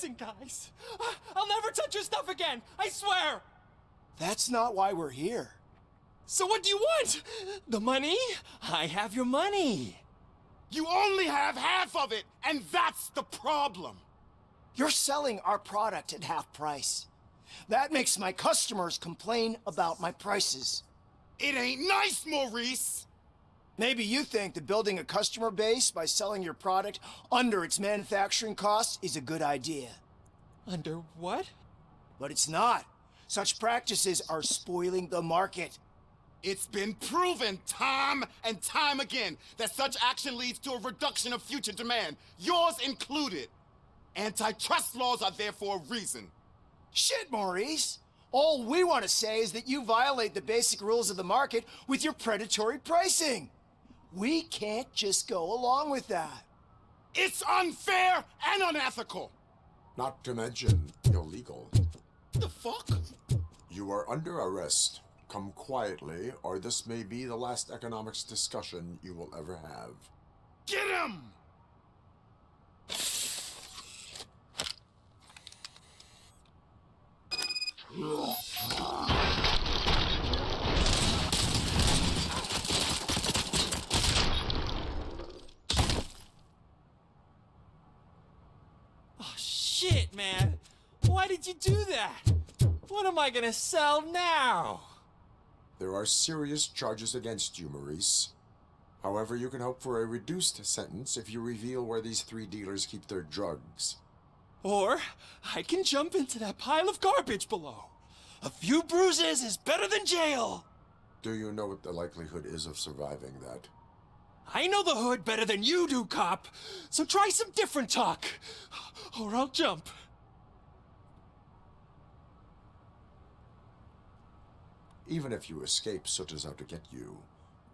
Listen, guys. I'll never touch your stuff again. I swear. That's not why we're here. So what do you want? The money? I have your money. You only have half of it, and that's the problem. You're selling our product at half price. That makes my customers complain about my prices. It ain't nice, Maurice. Maybe you think that building a customer base by selling your product under its manufacturing cost is a good idea. Under what? But it's not. Such practices are spoiling the market. It's been proven time and time again that such action leads to a reduction of future demand, yours included. Antitrust laws are there for a reason. Shit, Maurice. All we want to say is that you violate the basic rules of the market with your predatory pricing. We can't just go along with that. It's unfair and unethical. Not to mention illegal. The fuck? You are under arrest. Come quietly, or this may be the last economics discussion you will ever have. Get him! Oh, shit, man. Why did you do that? What am I gonna sell now? There are serious charges against you, Maurice. However, you can hope for a reduced sentence if you reveal where these 3 dealers keep their drugs. Or I can jump into that pile of garbage below. A few bruises is better than jail. Do you know what the likelihood is of surviving that? I know the hood better than you do, cop. So try some different talk, or I'll jump. Even if you escape Soot is out to get you,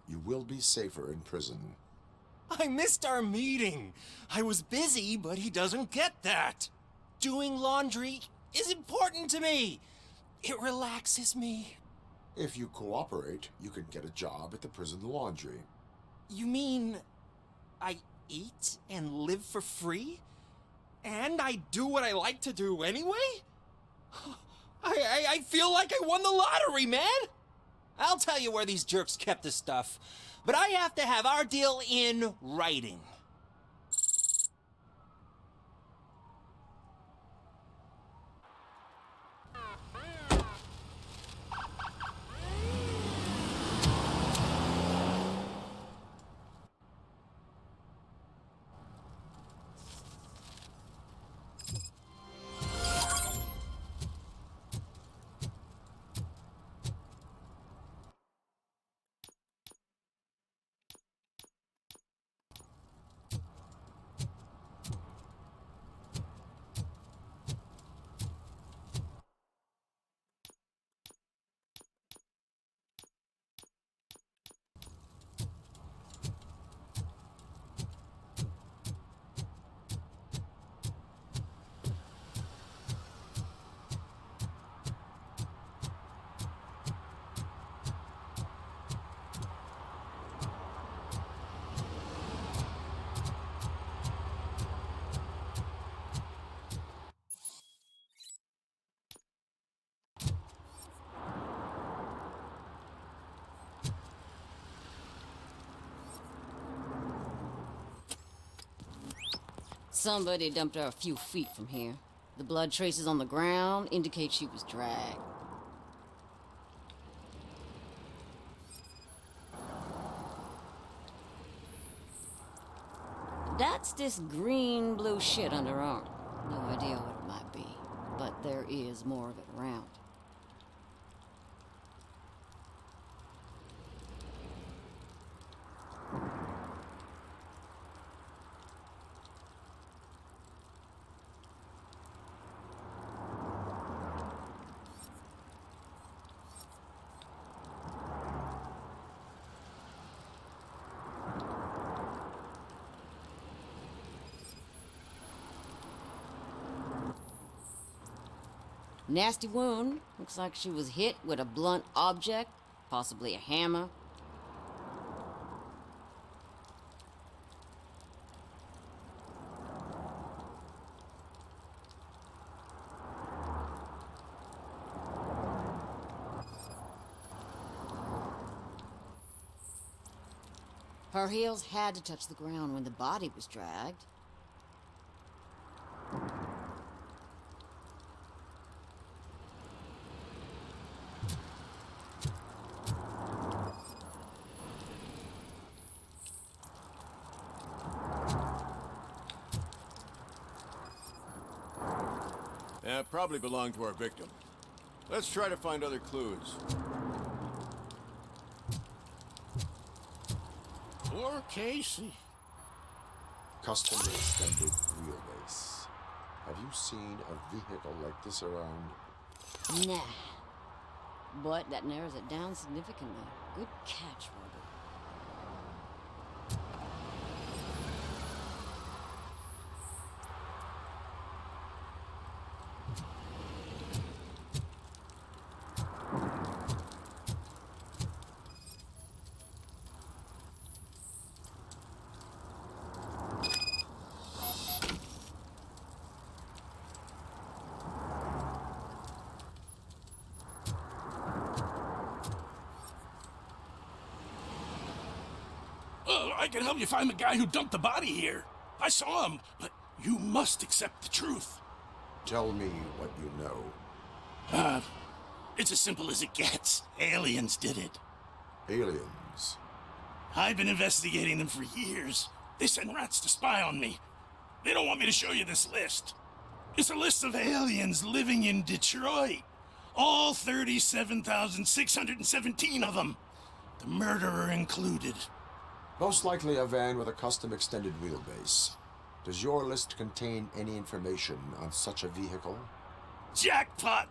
you will be safer in prison. I missed our meeting. I was busy, but he doesn't get that. Doing laundry is important to me. It relaxes me. If you cooperate, you can get a job at the prison laundry. You mean I eat and live for free? And I do what I like to do anyway? I feel like I won the lottery, man! I'll tell you where these jerks kept the stuff, but I have to have our deal in writing. Somebody dumped her a few feet from here. The blood traces on the ground indicate she was dragged. That's this green-blue shit under her arm. No idea what it might be, but there is more of it around. Nasty wound. Looks like she was hit with a blunt object, possibly a hammer. Her heels had to touch the ground when the body was dragged. Yeah, probably belonged to our victim. Let's try to find other clues. Poor Casey. Custom extended wheelbase. Have you seen a vehicle like this around? Nah. But that narrows it down significantly. Good catch, Robert. I can help you find the guy who dumped the body here. I saw him, but you must accept the truth. Tell me what you know. It's as simple as it gets. Aliens did it. Aliens. I've been investigating them for years. They send rats to spy on me. They don't want me to show you this list. It's a list of aliens living in Detroit. All 37,617 of them. The murderer included. Most likely a van with a custom extended wheelbase. Does your list contain any information on such a vehicle? Jackpot!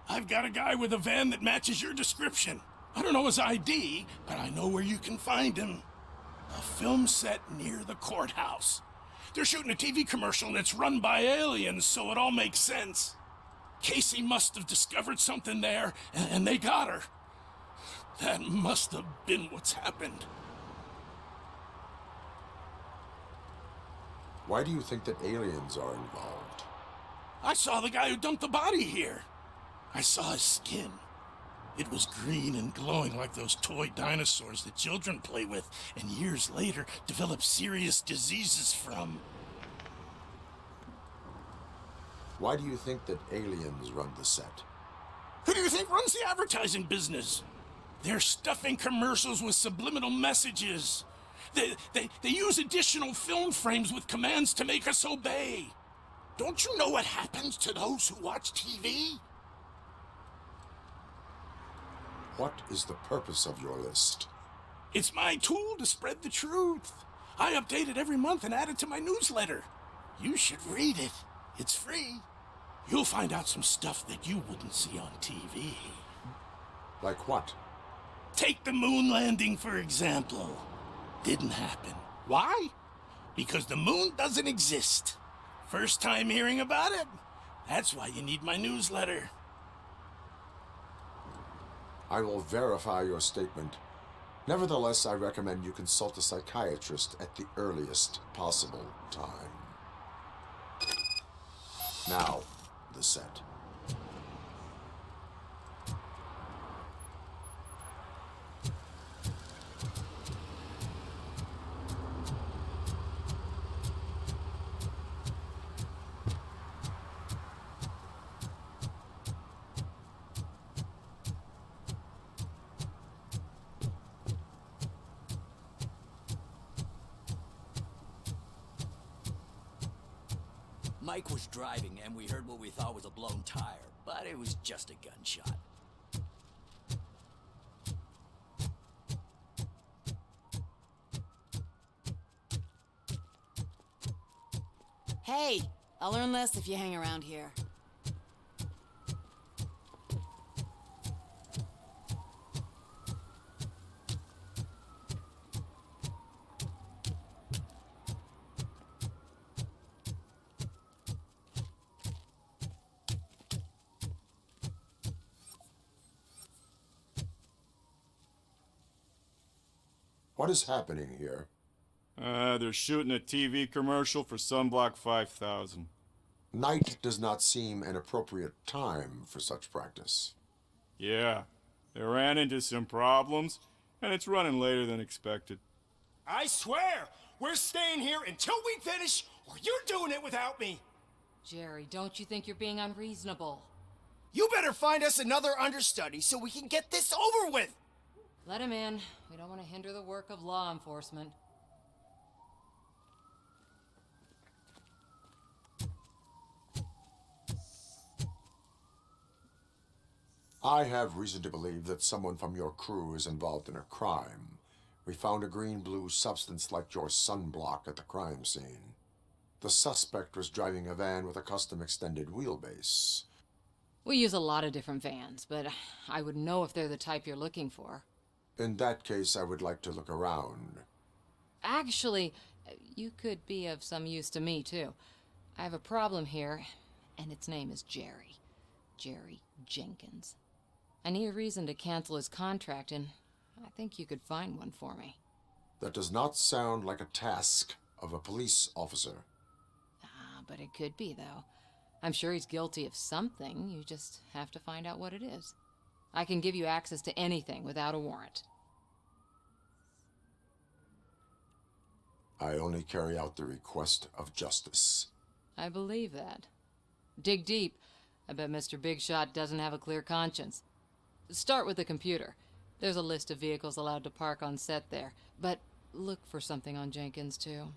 I've got a guy with a van that matches your description. I don't know his ID, but I know where you can find him. A film set near the courthouse. They're shooting a TV commercial and it's run by aliens, so it all makes sense. Casey must have discovered something there, and they got her. That must have been what's happened. Why do you think that aliens are involved? I saw the guy who dumped the body here. I saw his skin. It was green and glowing like those toy dinosaurs that children play with and years later develop serious diseases from. Why do you think that aliens run the set? Who do you think runs the advertising business? They're stuffing commercials with subliminal messages. They use additional film frames with commands to make us obey. Don't you know what happens to those who watch TV? What is the purpose of your list? It's my tool to spread the truth. I update it every month and add it to my newsletter. You should read it. It's free. You'll find out some stuff that you wouldn't see on TV. Like what? Take the moon landing, for example. Didn't happen. Why? Because the moon doesn't exist. First time hearing about it? That's why you need my newsletter. I will verify your statement. Nevertheless, I recommend you consult a psychiatrist at the earliest possible time. Now, the set. Mike was driving, and we heard what we thought was a blown tire, but it was just a gunshot. Hey, I'll learn less if you hang around here. What is happening here? They're shooting a TV commercial for Sunblock 5000. Night does not seem an appropriate time for such practice. Yeah, they ran into some problems, and it's running later than expected. I swear, we're staying here until we finish, or you're doing it without me. Jerry, don't you think you're being unreasonable? You better find us another understudy so we can get this over with. Let him in. We don't want to hinder the work of law enforcement. I have reason to believe that someone from your crew is involved in a crime. We found a green-blue substance like your sunblock at the crime scene. The suspect was driving a van with a custom extended wheelbase. We use a lot of different vans, but I wouldn't know if they're the type you're looking for. In that case, I would like to look around. Actually, you could be of some use to me, too. I have a problem here, and its name is Jerry. Jerry Jenkins. I need a reason to cancel his contract, and I think you could find one for me. That does not sound like a task of a police officer. But it could be, though. I'm sure he's guilty of something. You just have to find out what it is. I can give you access to anything without a warrant. I only carry out the request of justice. I believe that. Dig deep. I bet Mr. Big Shot doesn't have a clear conscience. Start with the computer. There's a list of vehicles allowed to park on set there. But look for something on Jenkins, too.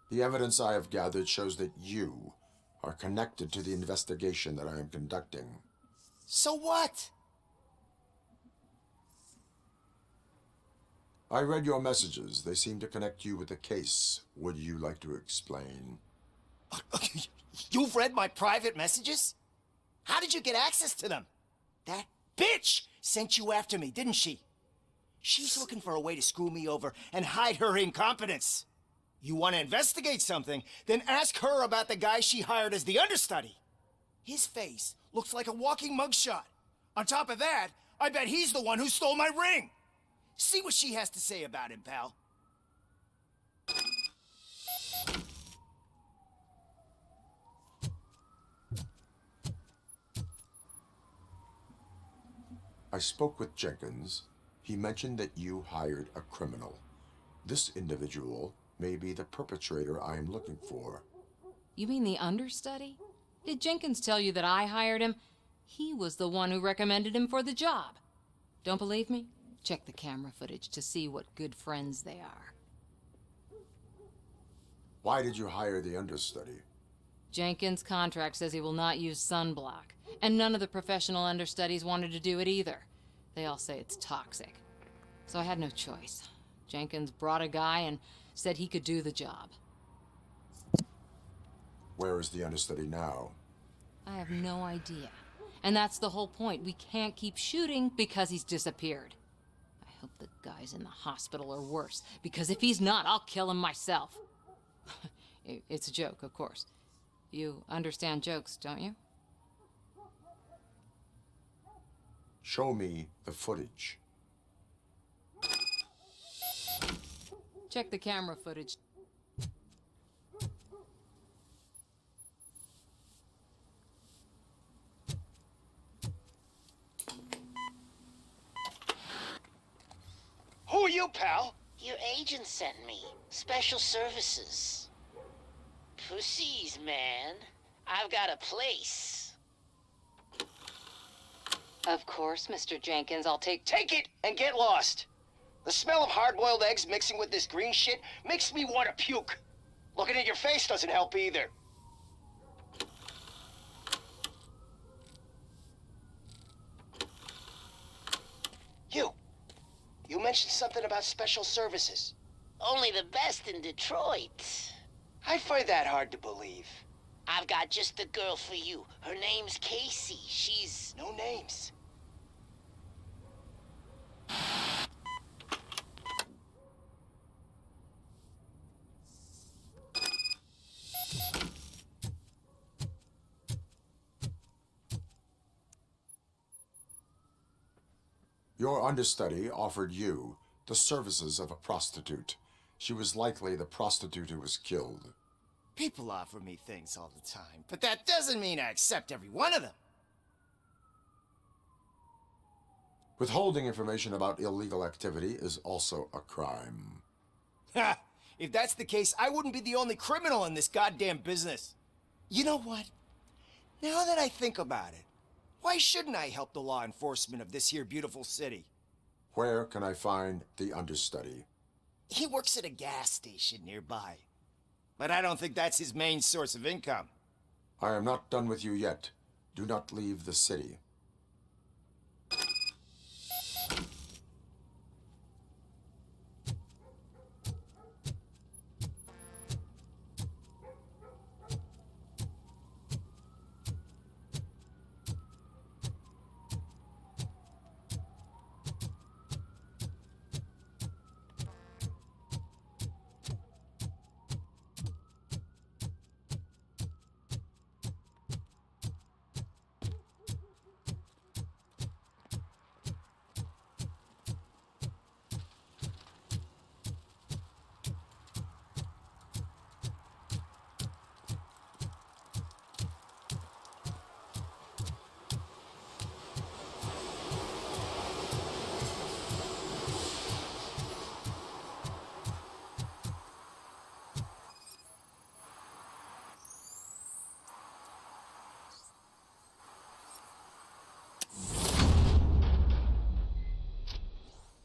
The evidence I have gathered shows that you are connected to the investigation that I am conducting. So what? I read your messages. They seem to connect you with the case. Would you like to explain? You've read my private messages? How did you get access to them? That bitch sent you after me, didn't she? She's looking for a way to screw me over and hide her incompetence. You want to investigate something, then ask her about the guy she hired as the understudy. His face looks like a walking mugshot. On top of that, I bet he's the one who stole my ring. See what she has to say about him, pal. I spoke with Jenkins. He mentioned that you hired a criminal. This individual may be the perpetrator I am looking for. You mean the understudy? Did Jenkins tell you that I hired him? He was the one who recommended him for the job. Don't believe me? Check the camera footage to see what good friends they are. Why did you hire the understudy? Jenkins' contract says he will not use sunblock, and none of the professional understudies wanted to do it either. They all say it's toxic. So I had no choice. Jenkins brought a guy and said he could do the job. Where is the understudy now? I have no idea. And that's the whole point. We can't keep shooting because he's disappeared. I hope the guy's in the hospital or worse, because if he's not, I'll kill him myself. It's a joke, of course. You understand jokes, don't you? Show me the footage. Check the camera footage. Who are you, pal? Your agent sent me. Special services. Pussies, man. I've got a place. Of course, Mr. Jenkins, I'll take... Take it and get lost. The smell of hard-boiled eggs mixing with this green shit makes me want to puke. Looking at your face doesn't help either. You mentioned something about special services. Only the best in Detroit. I find that hard to believe. I've got just the girl for you. Her name's Casey. She's... No names. Your understudy offered you the services of a prostitute. She was likely the prostitute who was killed. People offer me things all the time, but that doesn't mean I accept every one of them. Withholding information about illegal activity is also a crime. Ha! If that's the case, I wouldn't be the only criminal in this goddamn business. You know what? Now that I think about it, why shouldn't I help the law enforcement of this here beautiful city? Where can I find the understudy? He works at a gas station nearby. But I don't think that's his main source of income. I am not done with you yet. Do not leave the city.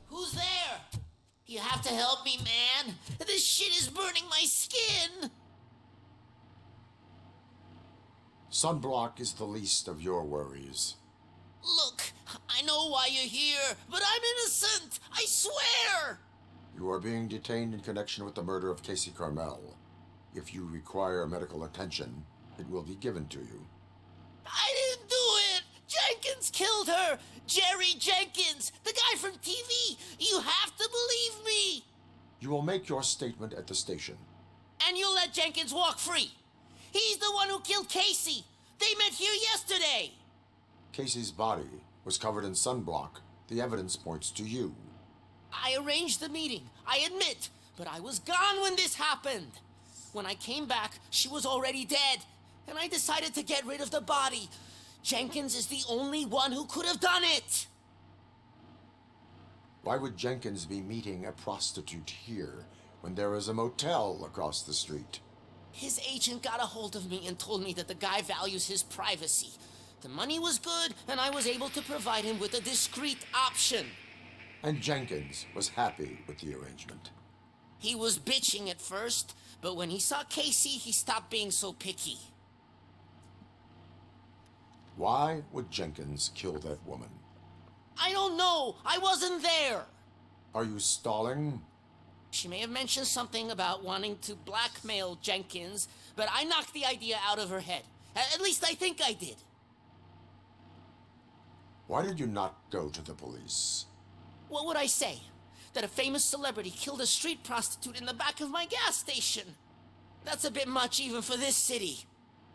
Who's there? You have to help me, man. This shit is burning my skin. Sunblock is the least of your worries. Look, I know why you're here, but I'm innocent. I swear. You are being detained in connection with the murder of Casey Carmel. If you require medical attention, it will be given to you. I didn't do it. Jenkins killed her. Jerry Jenkins, the guy from TV. You have to believe me. You will make your statement at the station. And you let Jenkins walk free. He's the one who killed Casey. They met here yesterday. Casey's body was covered in sunblock. The evidence points to you. I arranged the meeting, I admit, but I was gone when this happened. When I came back, she was already dead, and I decided to get rid of the body. Jenkins is the only one who could have done it. Why would Jenkins be meeting a prostitute here when there is a motel across the street? His agent got a hold of me and told me that the guy values his privacy. The money was good, and I was able to provide him with a discreet option. And Jenkins was happy with the arrangement. He was bitching at first, but when he saw Casey, he stopped being so picky. Why would Jenkins kill that woman? I don't know. I wasn't there. Are you stalling? She may have mentioned something about wanting to blackmail Jenkins, but I knocked the idea out of her head. At least I think I did. Why did you not go to the police? What would I say? That a famous celebrity killed a street prostitute in the back of my gas station? That's a bit much even for this city.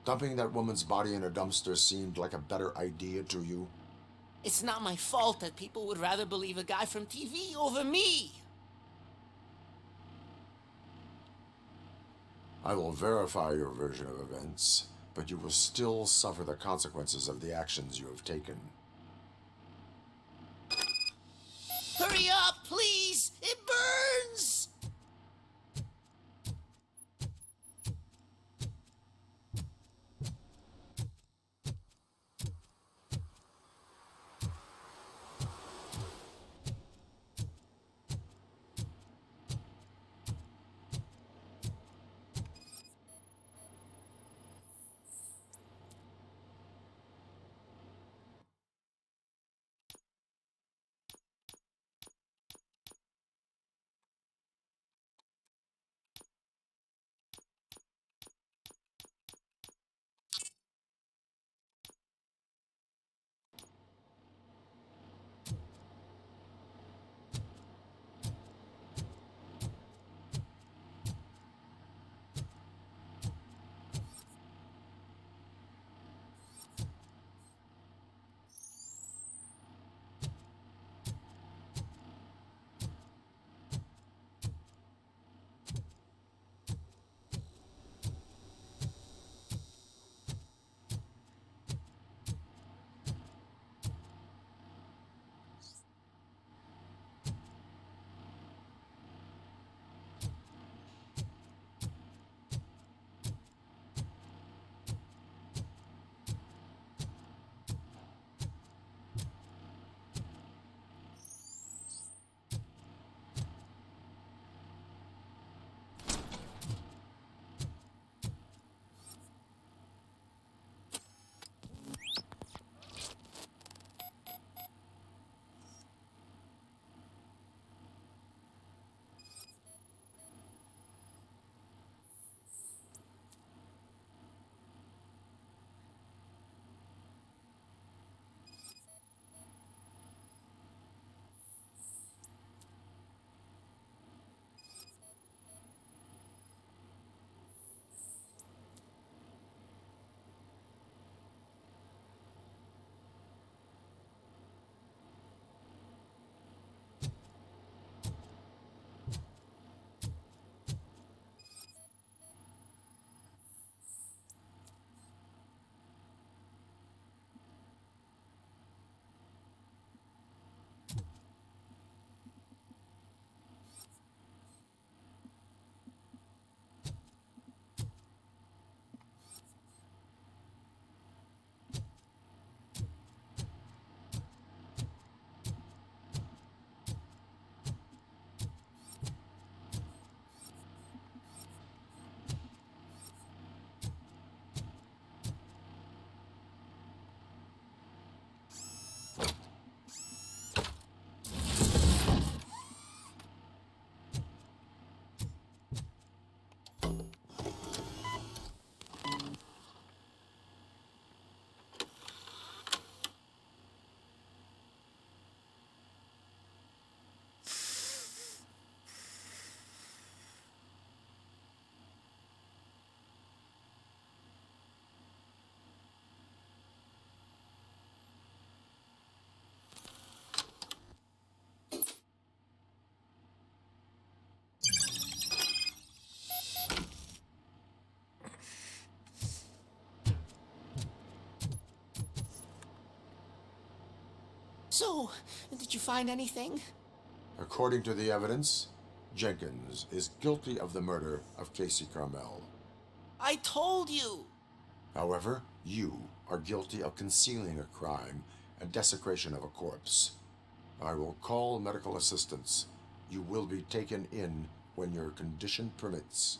Dumping that woman's body in a dumpster seemed like a better idea to you? It's not my fault that people would rather believe a guy from TV over me. I will verify your version of events, but you will still suffer the consequences of the actions you have taken. Hurry up, please! It burns! So, did you find anything? According to the evidence, Jenkins is guilty of the murder of Casey Carmel. I told you! However, you are guilty of concealing a crime and desecration of a corpse. I will call medical assistance. You will be taken in when your condition permits.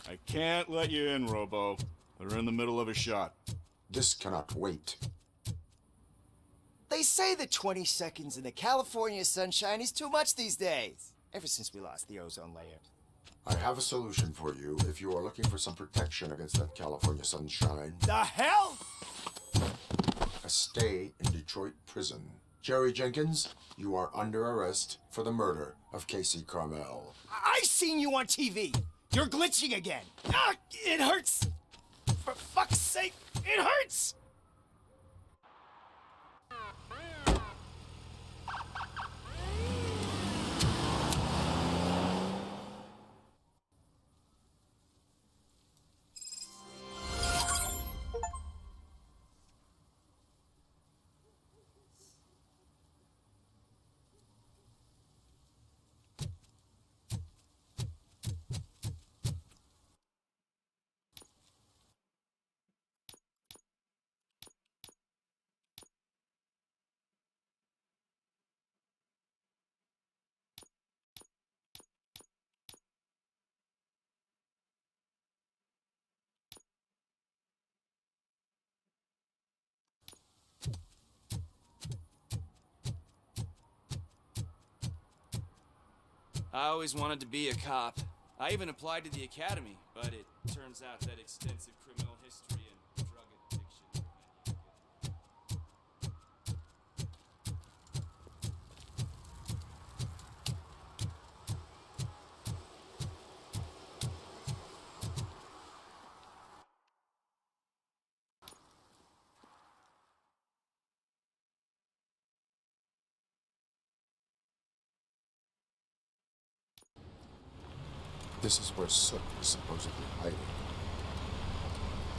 I can't let you in, Robo. They're in the middle of a shot. This cannot wait. They say that 20 seconds in the California sunshine is too much these days. Ever since we lost the ozone layer. I have a solution for you if you are looking for some protection against that California sunshine. The hell? A stay in Detroit prison. Jerry Jenkins, you are under arrest for the murder of Casey Carmel. I seen you on TV. You're glitching again. Ah, it hurts. For fuck's sake, it hurts. I always wanted to be a cop. I even applied to the academy, but it turns out that extensive criminal history and drug addiction meant you could. This is where Soot is supposedly hiding.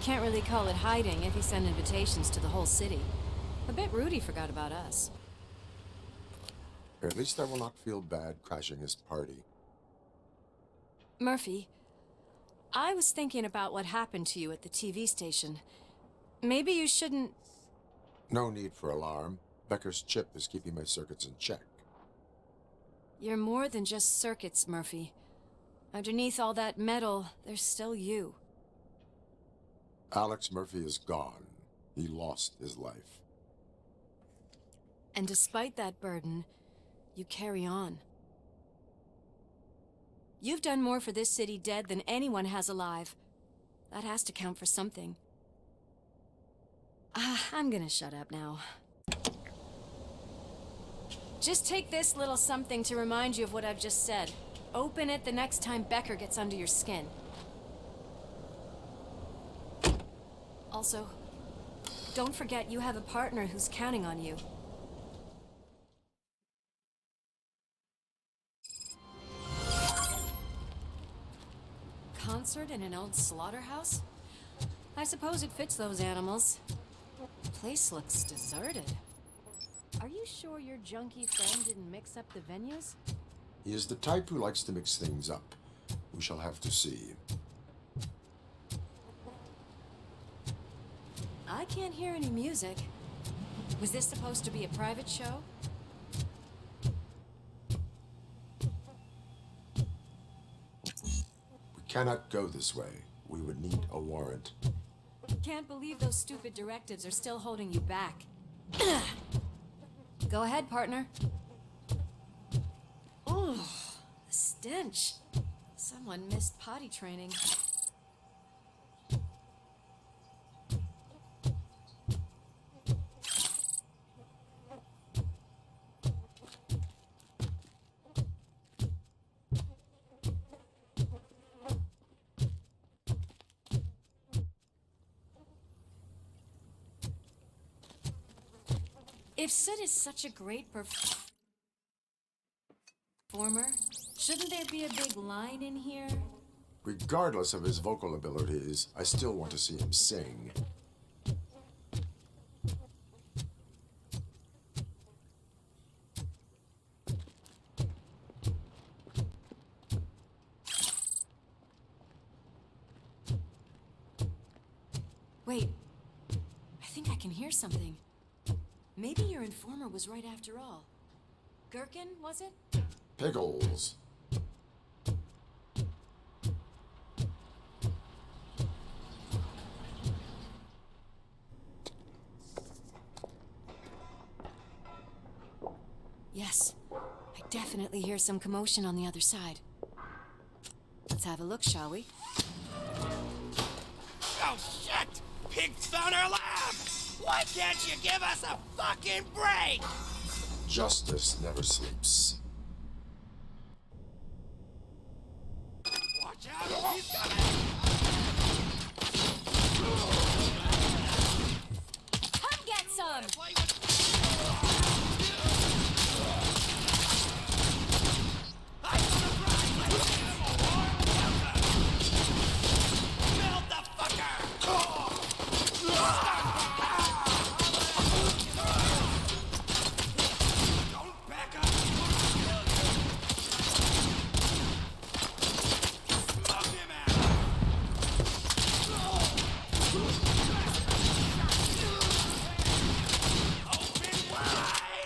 Can't really call it hiding if he sent invitations to the whole city. A bit rude he forgot about us. At least I will not feel bad crashing his party. Murphy, I was thinking about what happened to you at the TV station. Maybe you shouldn't... No need for alarm. Becker's chip is keeping my circuits in check. You're more than just circuits, Murphy. Underneath all that metal, there's still you. Alex Murphy is gone. He lost his life. And despite that burden, you carry on. You've done more for this city dead than anyone has alive. That has to count for something. I'm gonna shut up now. Just take this little something to remind you of what I've just said. Open it the next time Becker gets under your skin. Also, don't forget you have a partner who's counting on you. Concert in an old slaughterhouse? I suppose it fits those animals. The place looks deserted. Are you sure your junkie friend didn't mix up the venues? He is the type who likes to mix things up. We shall have to see. I can't hear any music. Was this supposed to be a private show? We cannot go this way. We would need a warrant. Can't believe those stupid directives are still holding you back. Go ahead, partner. Oh, the stench. Someone missed potty training. If Sid is such a great performer, shouldn't there be a big line in here? Regardless of his vocal abilities, I still want to see him sing. Wait, I think I can hear something. Maybe your informer was right after all. Gherkin, was it? Pickles. Yes, I definitely hear some commotion on the other side. Let's have a look, shall we? Oh, shit! Pigs found our lab! Why can't you give us a fucking break? Justice never sleeps. Watch out! He's coming! Come get some! Melt the fucker! Don't back up! Smoke him out! Open wide!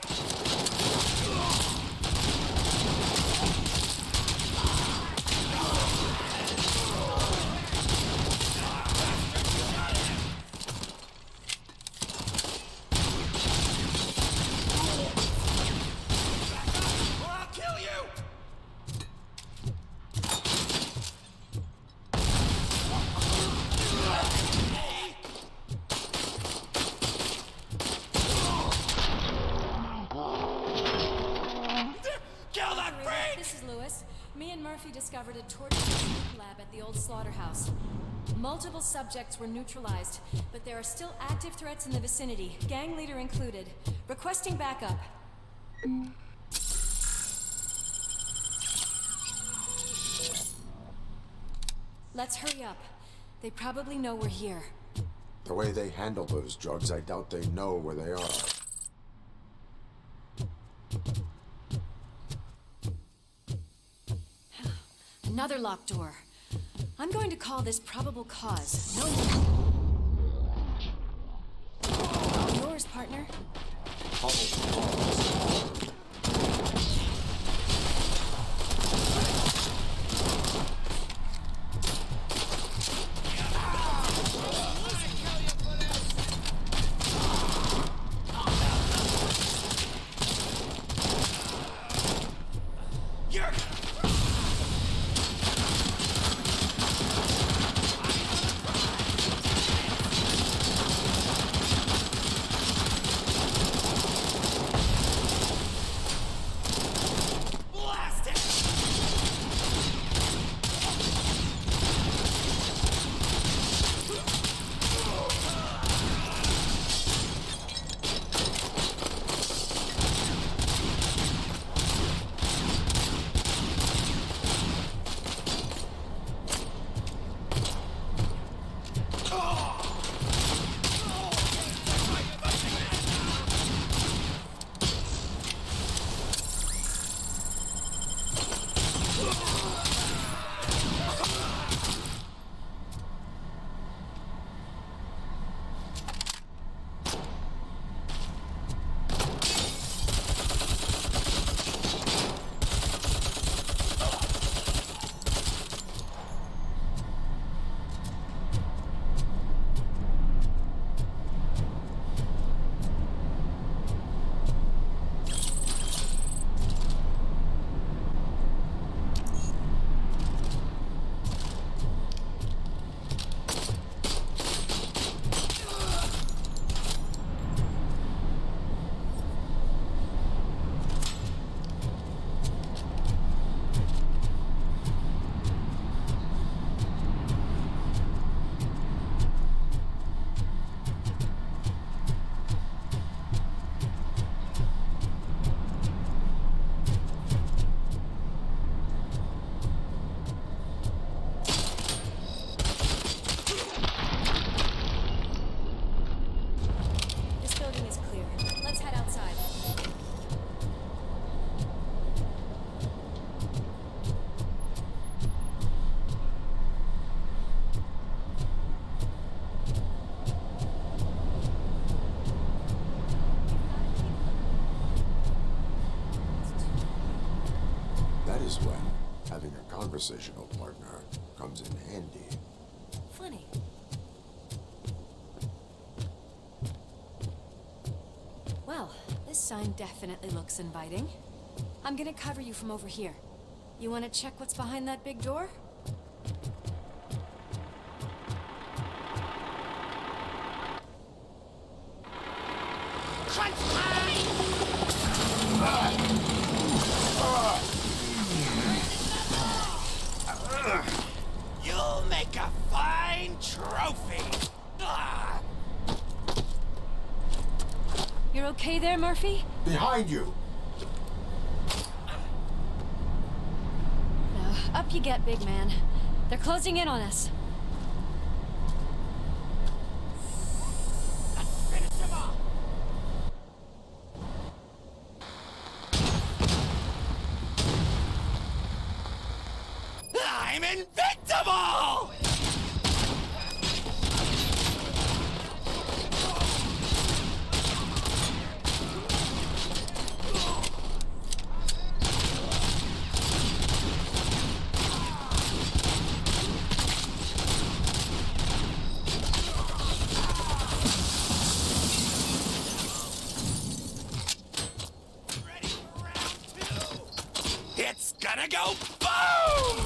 Or I'll kill you! Kill that freak! This is Lewis. Me and Murphy discovered a torture lab at the old slaughterhouse. Multiple subjects were neutralized, but there are still active threats in the vicinity, gang leader included. Requesting backup. Let's hurry up. They probably know we're here. The way they handle those drugs, I doubt they know where they are. Another locked door. I'm going to call this probable cause. No. Yours, partner. You're... precision, old partner. Comes in handy. Funny. Well, this sign definitely looks inviting. I'm gonna cover you from over here. You wanna check what's behind that big door? Crunch time! You'll make a fine trophy! You're okay there, Murphy? Behind you! Up you get, big man. They're closing in on us. Finish him off! I'm invincible! It's gonna go boom!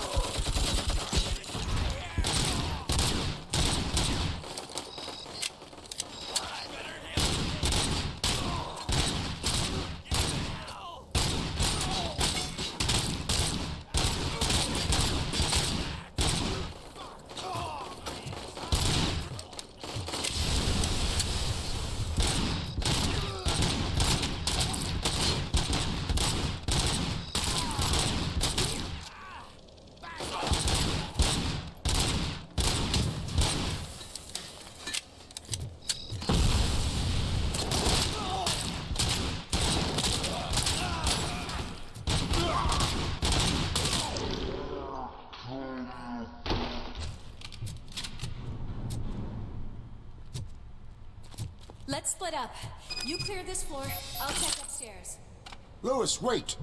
Let's split up. You clear this floor, I'll check upstairs. Lewis, wait!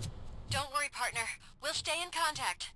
Don't worry, partner. We'll stay in contact.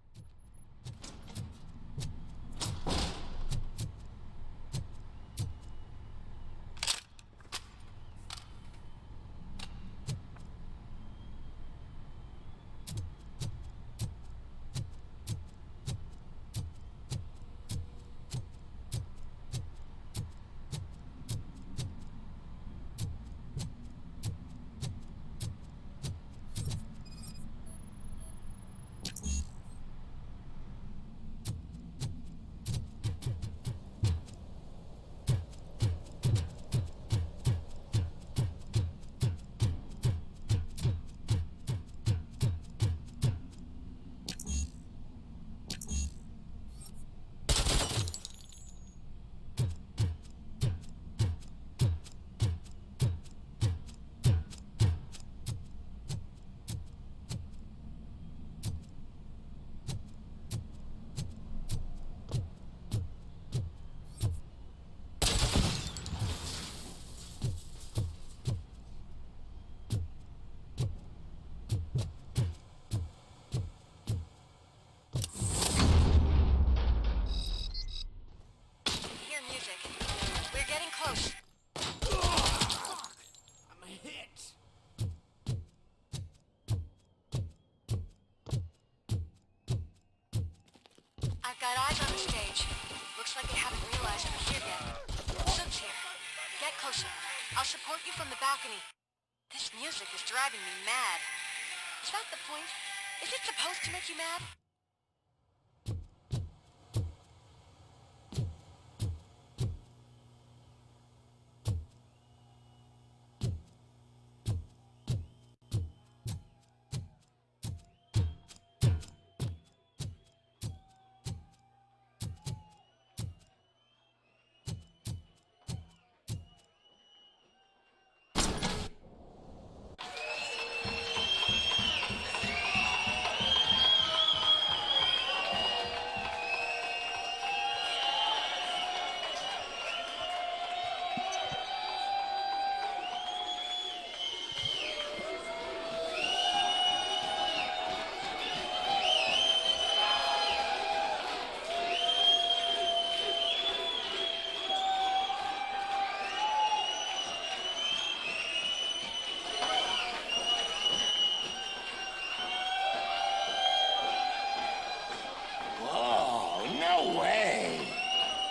Got eyes on the stage. Looks like they haven't realized we're here yet. Sook's here. Get closer. I'll support you from the balcony. This music is driving me mad. Is that the point? Is it supposed to make you mad?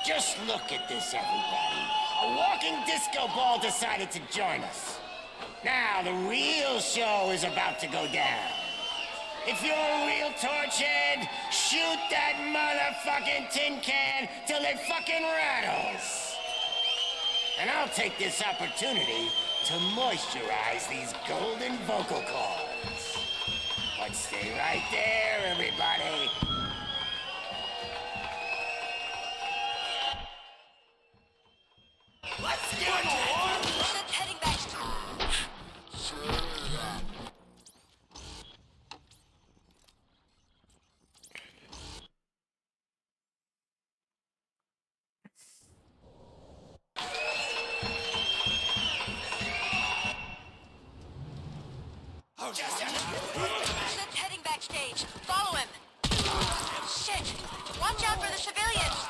Just look at this, everybody. A walking disco ball decided to join us. Now, the real show is about to go down. If you're a real torch head, shoot that motherfucking tin can till it fucking rattles. And I'll take this opportunity to moisturize these golden vocal cords. But stay right there, everybody. Let's get it! Ship's heading back. Oh, just Ship's heading backstage. Follow him. Shit! Watch out for the civilians.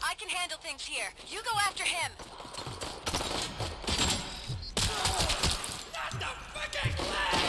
I can handle things here. You go after him. Not the fucking flag!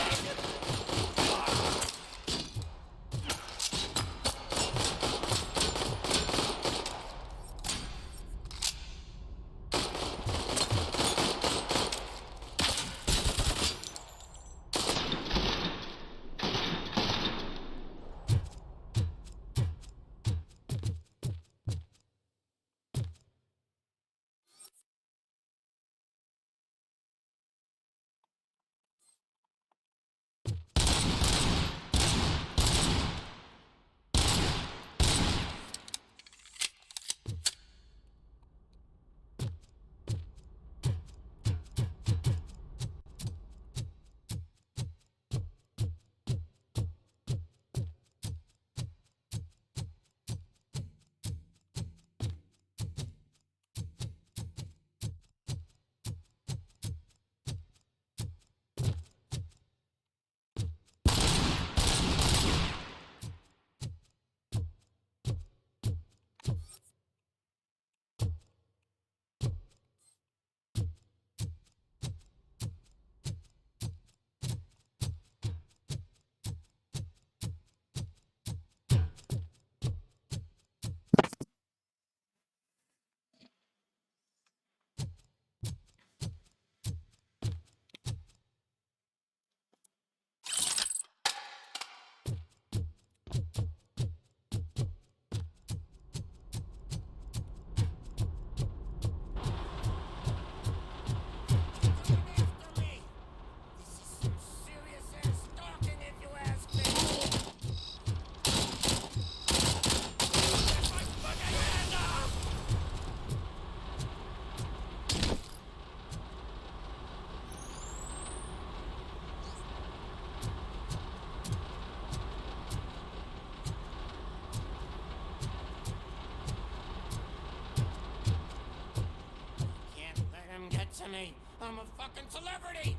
To me. I'm a fucking celebrity!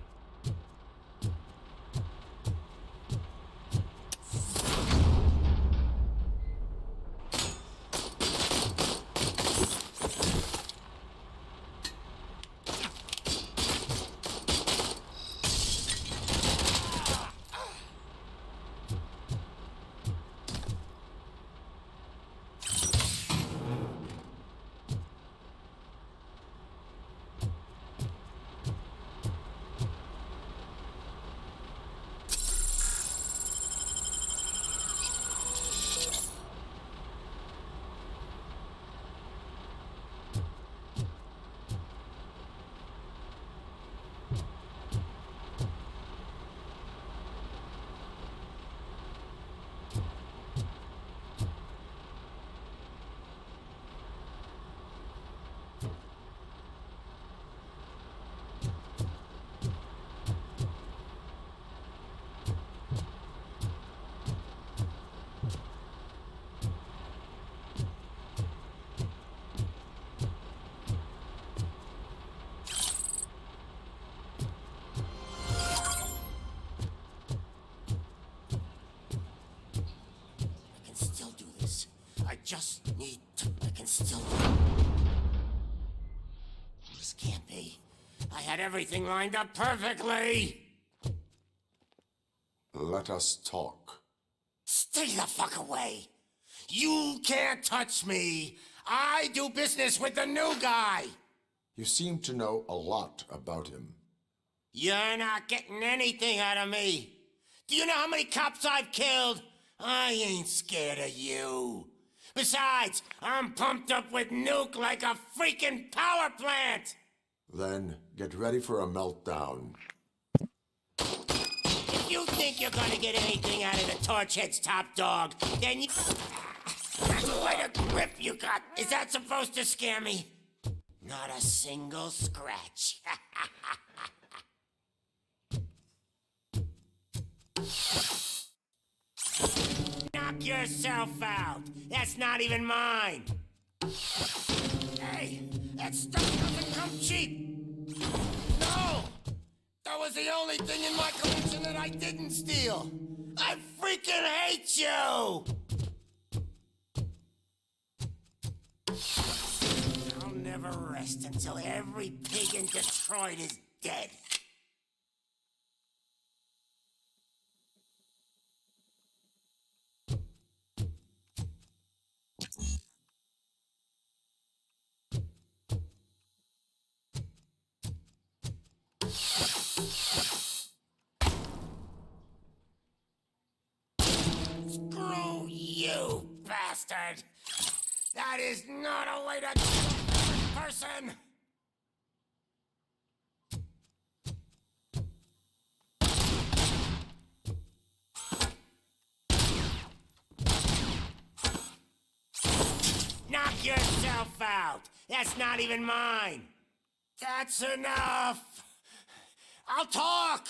just need to... I can still... This can't be. I had everything lined up perfectly! Let us talk. Stay the fuck away! You can't touch me! I do business with the new guy! You seem to know a lot about him. You're not getting anything out of me! Do you know how many cops I've killed? I ain't scared of you. Besides, I'm pumped up with nuke like a freaking power plant! Then get ready for a meltdown. If you think you're gonna get anything out of the Torchhead's top dog, then you... What a grip you got! Is that supposed to scare me? Not a single scratch. Knock yourself out! That's not even mine! Hey, that stuff doesn't come cheap! No! That was the only thing in my collection that I didn't steal! I freaking hate you! I'll never rest until every pig in Detroit is dead. Screw you, bastard! That is not a way to kill a person! Knock yourself out! That's not even mine! That's enough! I'll talk!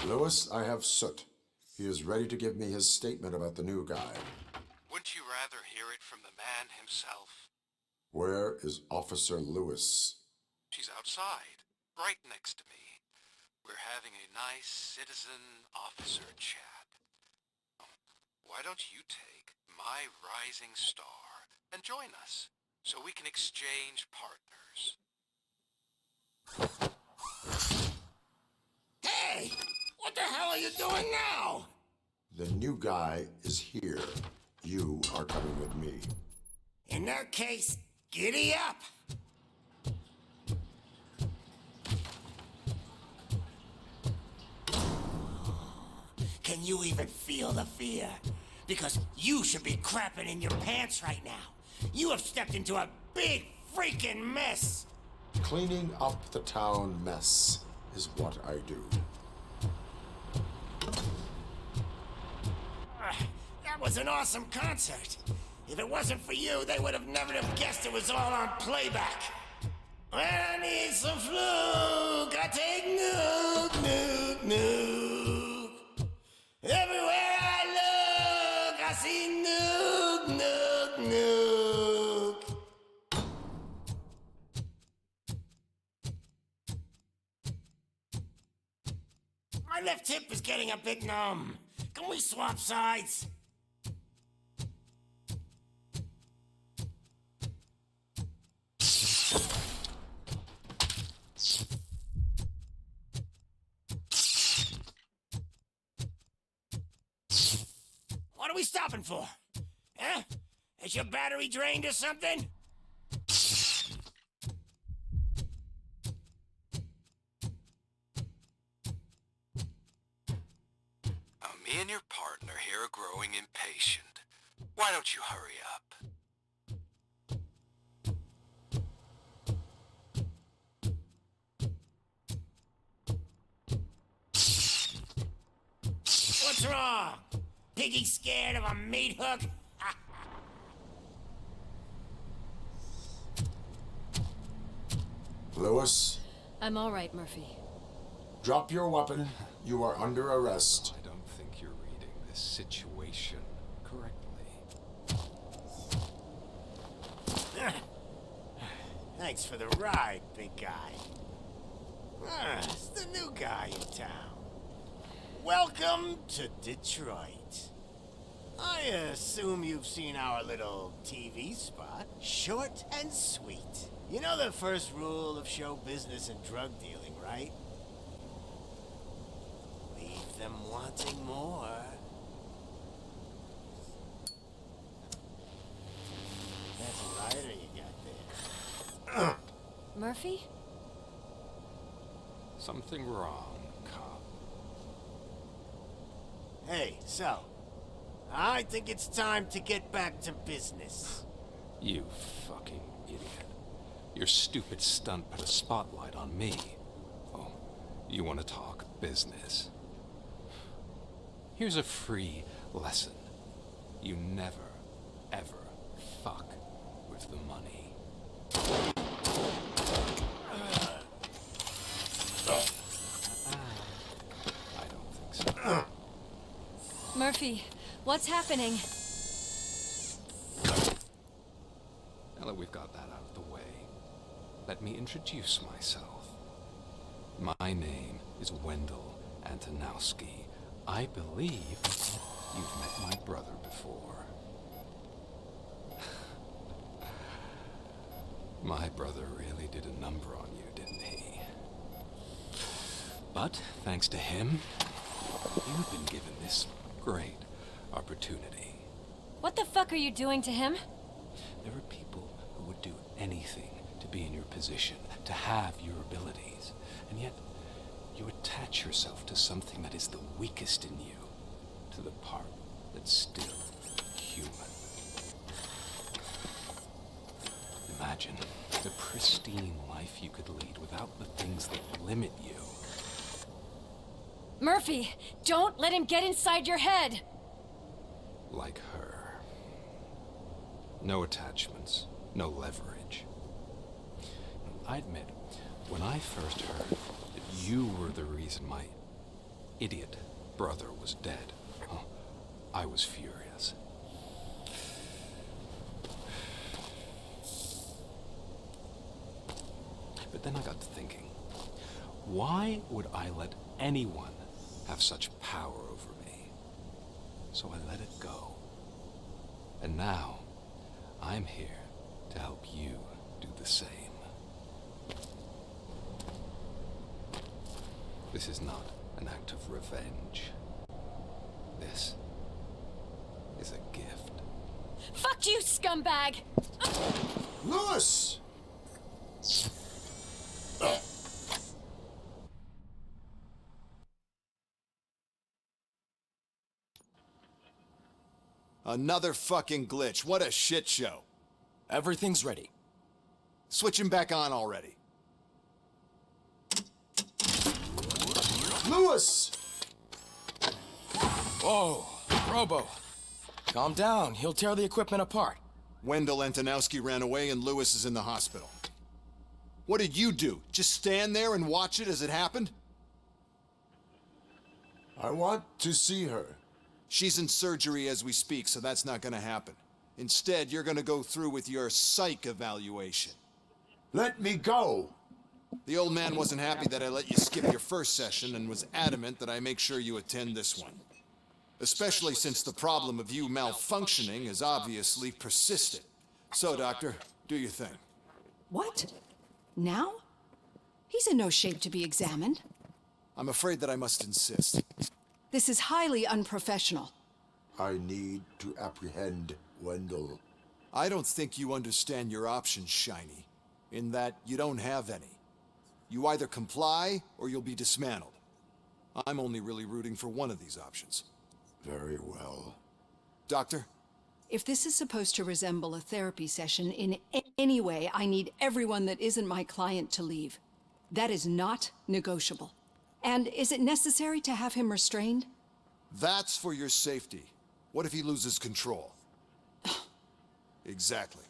Lewis, I have Soot. He is ready to give me his statement about the new guy. Wouldn't you rather hear it from the man himself? Where is Officer Lewis? She's outside, right next to me. We're having a nice citizen-officer chat. Why don't you take my rising star and join us, so we can exchange partners? Hey! What the hell are you doing now? The new guy is here. You are coming with me. In that case, giddy up! Can you even feel the fear? Because you should be crapping in your pants right now. You have stepped into a big freaking mess! Cleaning up the town mess is what I do. That was an awesome concert. If it wasn't for you, they would have never have guessed it was all on playback. When I need some fluke, I take nuke, nuke, nuke. Everywhere I look, I see nuke, nuke, nuke. My left hip is getting a bit numb. Can we swap sides? What are we stopping for? Huh? Is your battery drained or something? Me and your partner here are growing impatient. Why don't you hurry up? What's wrong? Piggy scared of a meat hook? Lewis? I'm all right, Murphy. Drop your weapon. You are under arrest. I don't think you're reading this situation correctly. Thanks for the ride, big guy. It's the new guy in town. Welcome to Detroit. I assume you've seen our little TV spot. Short and sweet. You know the first rule of show business and drug dealing, right? Leave them wanting more. That's a lighter you got there. Murphy? Something wrong, cop. Hey, so, I think it's time to get back to business. You fucking idiot. Your stupid stunt put a spotlight on me. Oh, you want to talk business? Here's a free lesson. You never, ever fuck with the money. I don't think so. Murphy, what's happening? Now that we've got that out of the way, let me introduce myself. My name is Wendell Antonowski. I believe you've met my brother before. My brother really did a number on you, didn't he? But thanks to him, you've been given this great opportunity. What the fuck are you doing to him? There are people who would do anything to be in your position, to have your abilities, and yet you attach yourself to something that is the weakest in you, to the part that's still human. Imagine the pristine life you could lead without the things that limit you. Murphy, don't let him get inside your head! Like her. No attachments, no leverage. I admit, when I first heard that you were the reason my idiot brother was dead, I was furious. But then I got to thinking, why would I let anyone have such power over me? So I let it go. And now, I'm here to help you do the same. This is not an act of revenge. This is a gift. Fuck you, scumbag! Louis! Another fucking glitch. What a shit show. Everything's ready. Switch him back on already. Louis! Whoa, Robo. Calm down. He'll tear the equipment apart. Wendell Antonowski ran away and Lewis is in the hospital. What did you do? Just stand there and watch it as it happened? I want to see her. She's in surgery as we speak, so that's not gonna happen. Instead, you're gonna go through with your psych evaluation. Let me go! The old man wasn't happy that I let you skip your first session and was adamant that I make sure you attend this one. Especially since the problem of you malfunctioning has obviously persisted. So, Doctor, do your thing. What? Now? He's in no shape to be examined. I'm afraid that I must insist. This is highly unprofessional. I need to apprehend Wendell. I don't think you understand your options, Shiny, in that you don't have any. You either comply or you'll be dismantled. I'm only really rooting for one of these options. Very well. Doctor? If this is supposed to resemble a therapy session in any way, I need everyone that isn't my client to leave. That is not negotiable. And is it necessary to have him restrained? That's for your safety. What if he loses control? Exactly.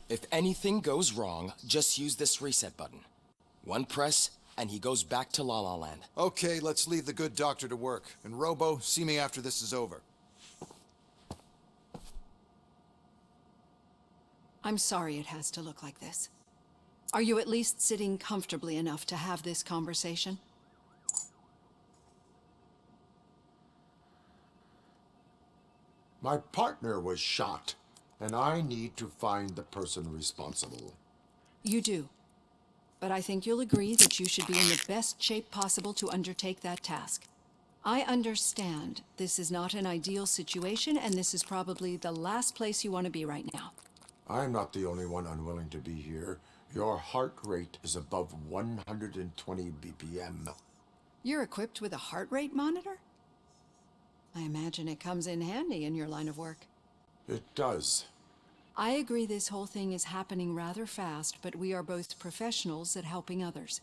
If anything goes wrong, just use this reset button. One press, and he goes back to La La Land. Okay, let's leave the good doctor to work. And Robo, see me after this is over. I'm sorry it has to look like this. Are you at least sitting comfortably enough to have this conversation? My partner was shot, and I need to find the person responsible. You do. But I think you'll agree that you should be in the best shape possible to undertake that task. I understand this is not an ideal situation, and this is probably the last place you want to be right now. I'm not the only one unwilling to be here. Your heart rate is above 120 BPM. You're equipped with a heart rate monitor? I imagine it comes in handy in your line of work. It does. I agree this whole thing is happening rather fast, but we are both professionals at helping others.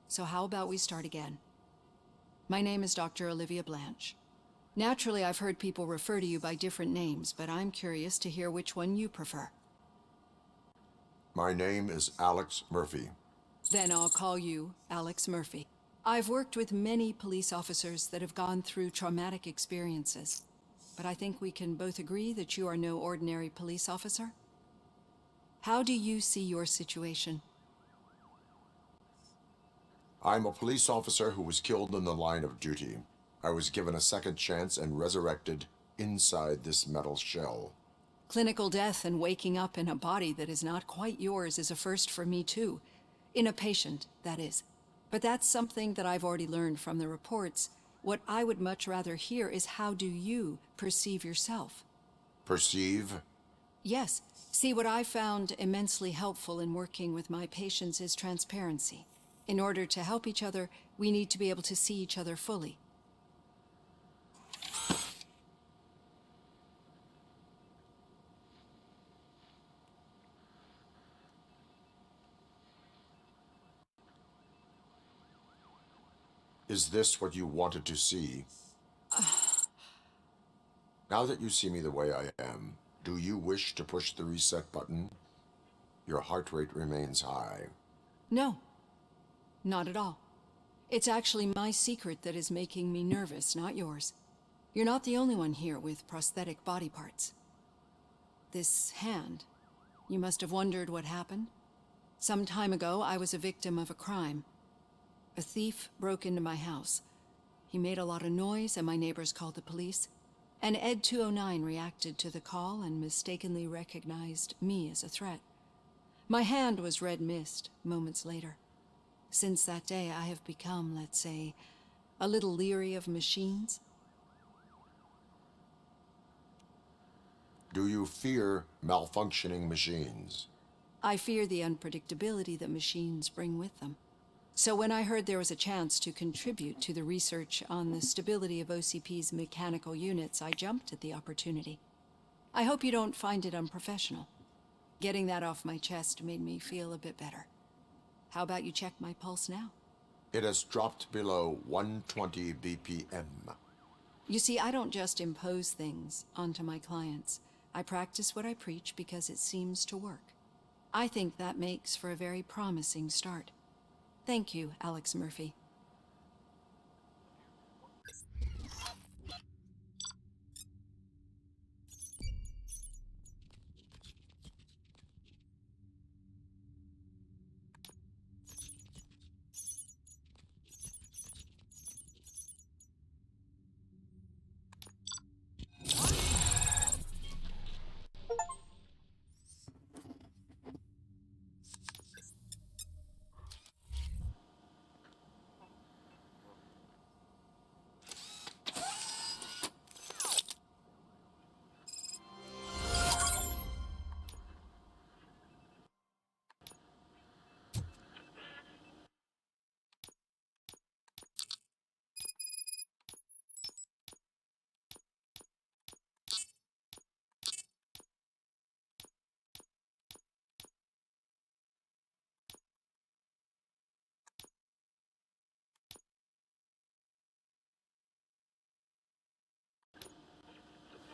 So how about we start again? My name is Dr. Olivia Blanche. Naturally, I've heard people refer to you by different names, but I'm curious to hear which one you prefer. My name is Alex Murphy. Then I'll call you Alex Murphy. I've worked with many police officers that have gone through traumatic experiences, but I think we can both agree that you are no ordinary police officer. How do you see your situation? I'm a police officer who was killed in the line of duty. I was given a second chance and resurrected inside this metal shell. Clinical death and waking up in a body that is not quite yours is a first for me too. In a patient, that is. But that's something that I've already learned from the reports. What I would much rather hear is how do you perceive yourself? Perceive? Yes. See, what I found immensely helpful in working with my patients is transparency. In order to help each other, we need to be able to see each other fully. Is this what you wanted to see? Now that you see me the way I am, do you wish to push the reset button? Your heart rate remains high. No, not at all. It's actually my secret that is making me nervous, not yours. You're not the only one here with prosthetic body parts. This hand, you must have wondered what happened. Some time ago, I was a victim of a crime. A thief broke into my house. He made a lot of noise and my neighbors called the police. And Ed 209 reacted to the call and mistakenly recognized me as a threat. My hand was red mist moments later. Since that day, I have become, let's say, a little leery of machines. Do you fear malfunctioning machines? I fear the unpredictability that machines bring with them. So when I heard there was a chance to contribute to the research on the stability of OCP's mechanical units, I jumped at the opportunity. I hope you don't find it unprofessional. Getting that off my chest made me feel a bit better. How about you check my pulse now? It has dropped below 120 BPM. You see, I don't just impose things onto my clients. I practice what I preach because it seems to work. I think that makes for a very promising start. Thank you, Alex Murphy.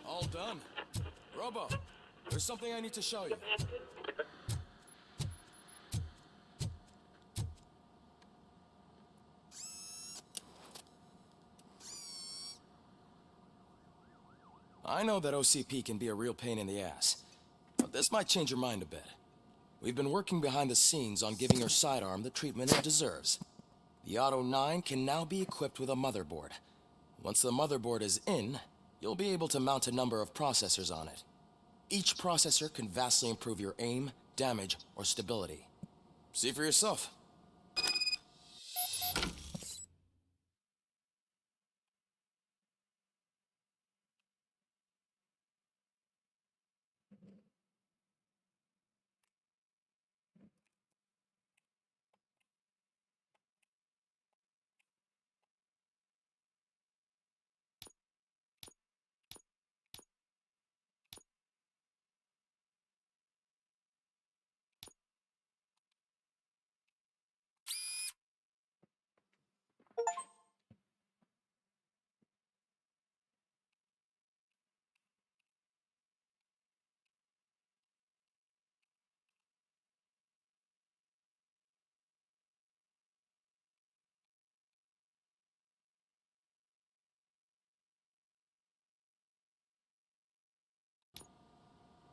All done. Robo, there's something I need to show you. I know that OCP can be a real pain in the ass, but this might change your mind a bit. We've been working behind the scenes on giving your sidearm the treatment it deserves. The Auto 9 can now be equipped with a motherboard. Once the motherboard is in, you'll be able to mount a number of processors on it. Each processor can vastly improve your aim, damage, or stability. See for yourself.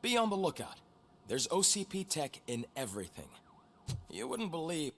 Be on the lookout. There's OCP tech in everything. You wouldn't believe...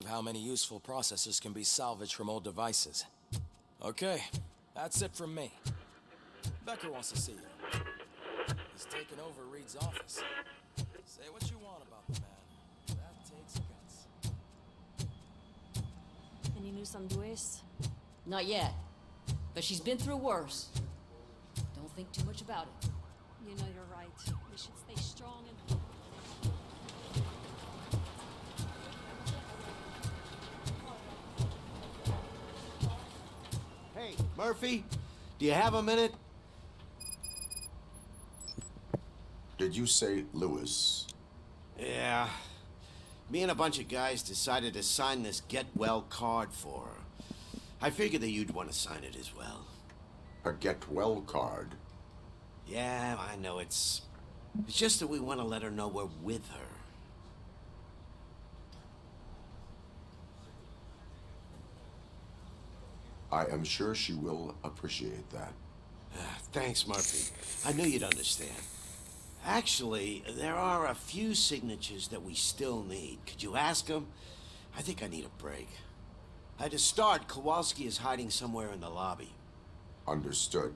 how many useful processors can be salvaged from old devices. Okay, that's it from me. Becker wants to see you. He's taken over Reed's office. Say what you want about the man. That takes guts. Any news on Luis? Not yet. But she's been through worse. Don't think too much about it. You know you're right. We should stay strong and... Hey, Murphy, do you have a minute? Did you say Lewis? Yeah. Me and a bunch of guys decided to sign this get well card for her. I figured that you'd want to sign it as well. A get well card? Yeah, I know it's just that we want to let her know we're with her. I am sure she will appreciate that. Thanks, Murphy. I knew you'd understand. Actually, there are a few signatures that we still need. Could you ask them? I think I need a break. To start, Kowalski is hiding somewhere in the lobby. Understood.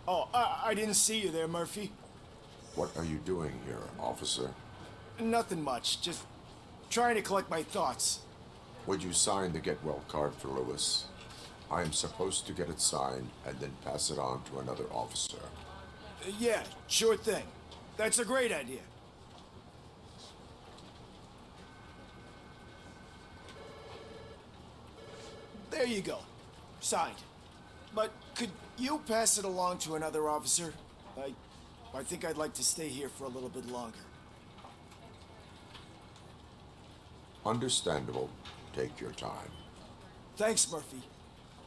Oh, I didn't see you there, Murphy. What are you doing here, officer? Nothing much, just trying to collect my thoughts. Would you sign the get well card for Lewis? I am supposed to get it signed and then pass it on to another officer. Yeah, sure thing. That's a great idea. There you go. Signed. But could you pass it along to another officer? I think I'd like to stay here for a little bit longer. Understandable. Take your time. Thanks, Murphy.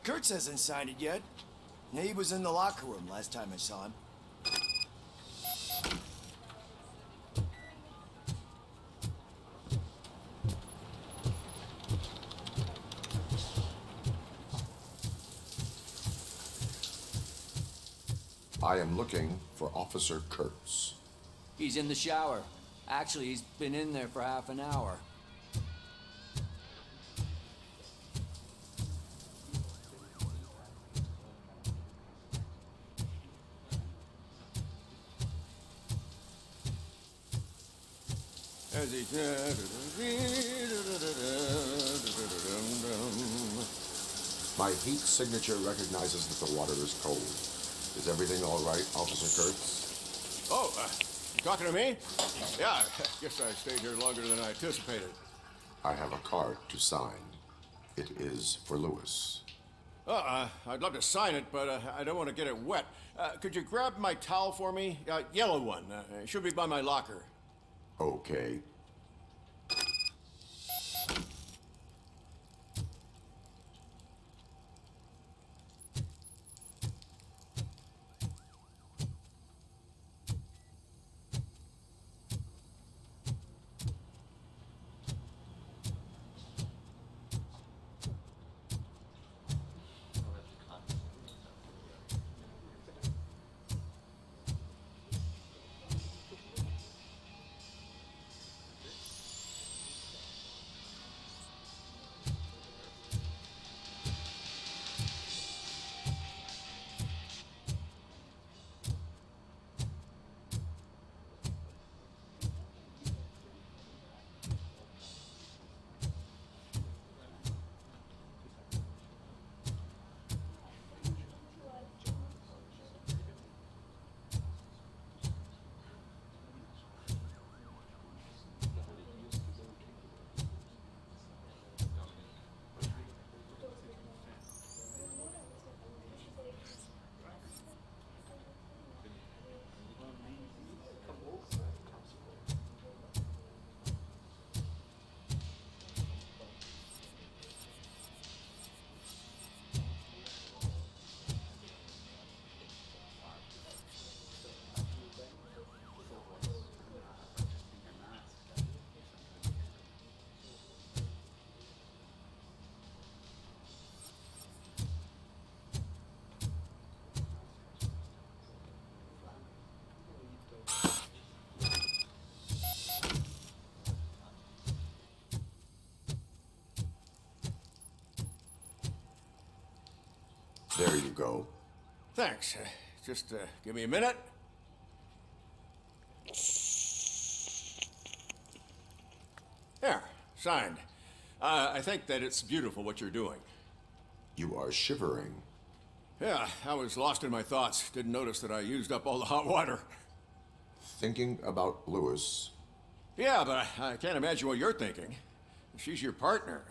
Kurtz hasn't signed it yet. He was in the locker room last time I saw him. I am looking for Officer Kurtz. He's in the shower. Actually, he's been in there for half an hour. My heat signature recognizes that the water is cold. Is everything all right, Officer Kurtz? Oh, you talking to me? Yeah, guess I stayed here longer than I anticipated. I have a card to sign. It is for Lewis. I'd love to sign it, but I don't want to get it wet. Could you grab my towel for me? Yellow one. It should be by my locker. Okay. There you go. Thanks. Just give me a minute. There, signed. I think that it's beautiful what you're doing. You are shivering. Yeah, I was lost in my thoughts. Didn't notice that I used up all the hot water. Thinking about Lewis. Yeah, but I can't imagine what you're thinking. She's your partner.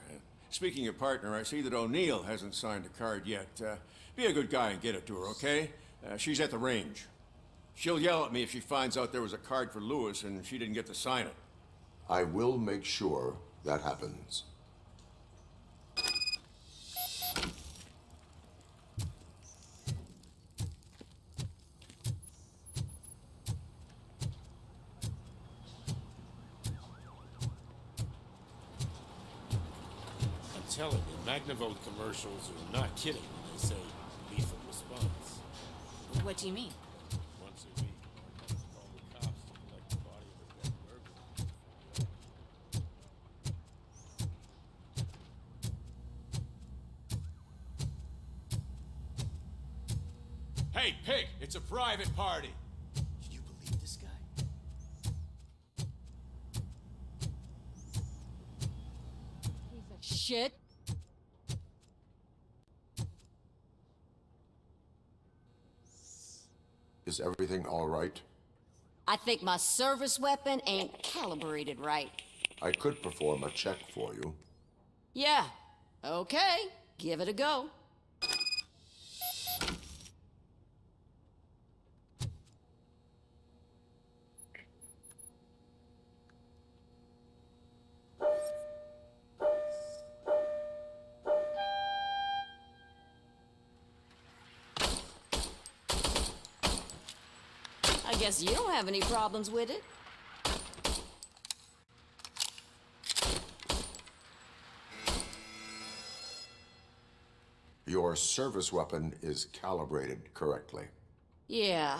Speaking of partner, I see that O'Neill hasn't signed a card yet. Be a good guy and get it to her, okay? She's at the range. She'll yell at me if she finds out there was a card for Lewis and she didn't get to sign it. I will make sure that happens. I'm telling you, Magnavolt commercials are not kidding when they say lethal response. What do you mean? Once a week, Mark has to call the cops to collect the body of a dead burglar. Hey, Pig, it's a private party. Can you believe this guy? Shit. Is everything all right? I think my service weapon ain't calibrated right. I could perform a check for you. Yeah. Okay. Give it a go. I guess you don't have any problems with it. Your service weapon is calibrated correctly. Yeah,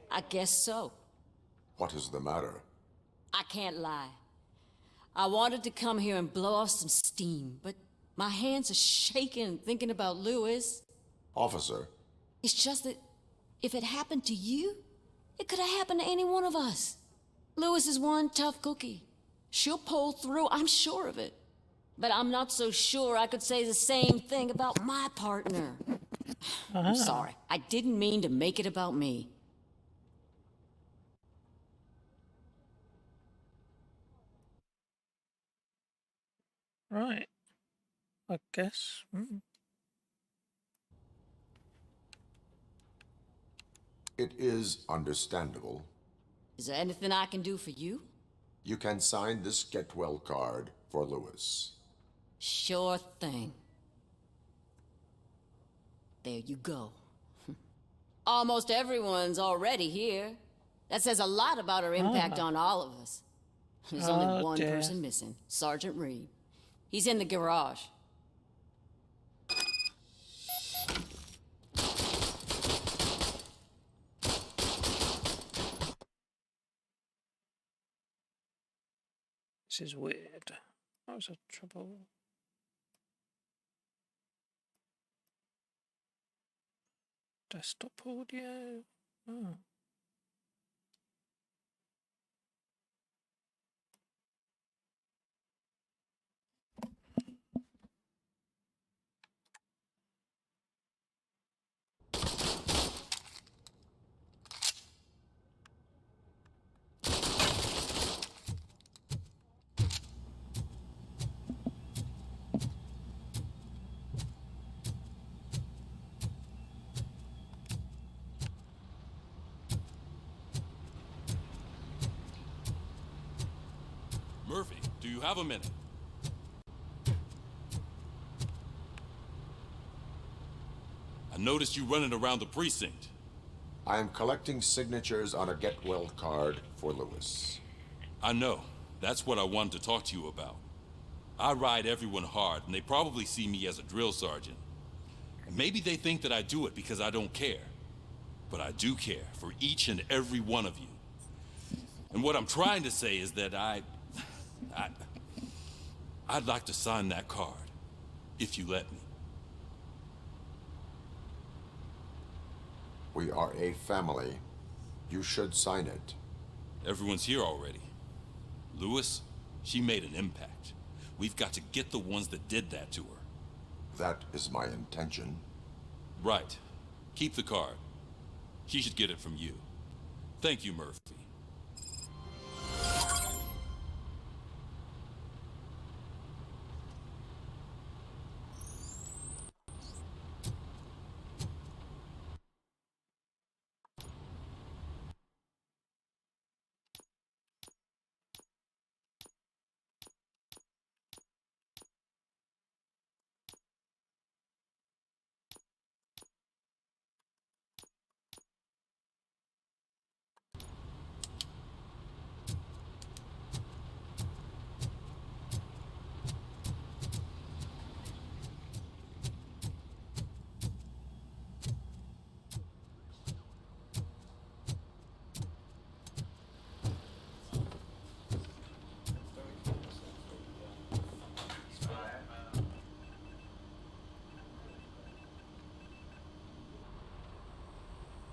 I guess so. What is the matter? I can't lie. I wanted to come here and blow off some steam, but my hands are shaking thinking about Lewis. Officer, It's just that if it happened to you, it could have happened to any one of us. Lewis is one tough cookie. She'll pull through, I'm sure of it. But I'm not so sure I could say the same thing about my partner. I'm sorry. I didn't mean to make it about me. Right. I guess. it is understandable. Is there anything I can do for you? You can sign this get well card for Lewis. Sure thing. There you go. Almost everyone's already here. That says a lot about her impact on all of us. There's only one dear. person missing, Sergeant Reed. He's in the garage. This is weird. That was a trouble. Desktop audio. Oh. Murphy, do you have a minute? I noticed you running around the precinct. I am collecting signatures on a get well card for Lewis. I know. That's what I wanted to talk to you about. I ride everyone hard, and they probably see me as a drill sergeant. And maybe they think that I do it because I don't care. But I do care for each and every one of you. And what I'm trying to say is that I'd like to sign that card, if you let me. We are a family. You should sign it. Everyone's here already. Lewis, she made an impact. We've got to get the ones that did that to her. That is my intention. Right. Keep the card. She should get it from you. Thank you, Murphy.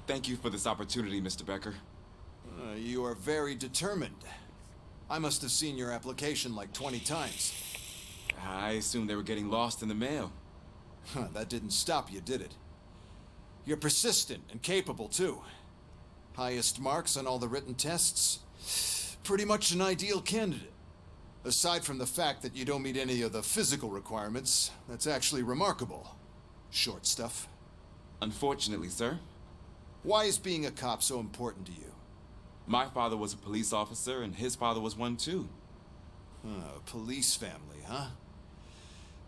Thank you for this opportunity, Mr. Becker. You are very determined. I must have seen your application like 20 times. I assumed they were getting lost in the mail. That didn't stop you, did it? You're persistent and capable, too. Highest marks on all the written tests. Pretty much an ideal candidate. Aside from the fact that you don't meet any of the physical requirements, that's actually remarkable. Short stuff. Unfortunately, sir. Why is being a cop so important to you? My father was a police officer, and his father was one, too. A police family, huh?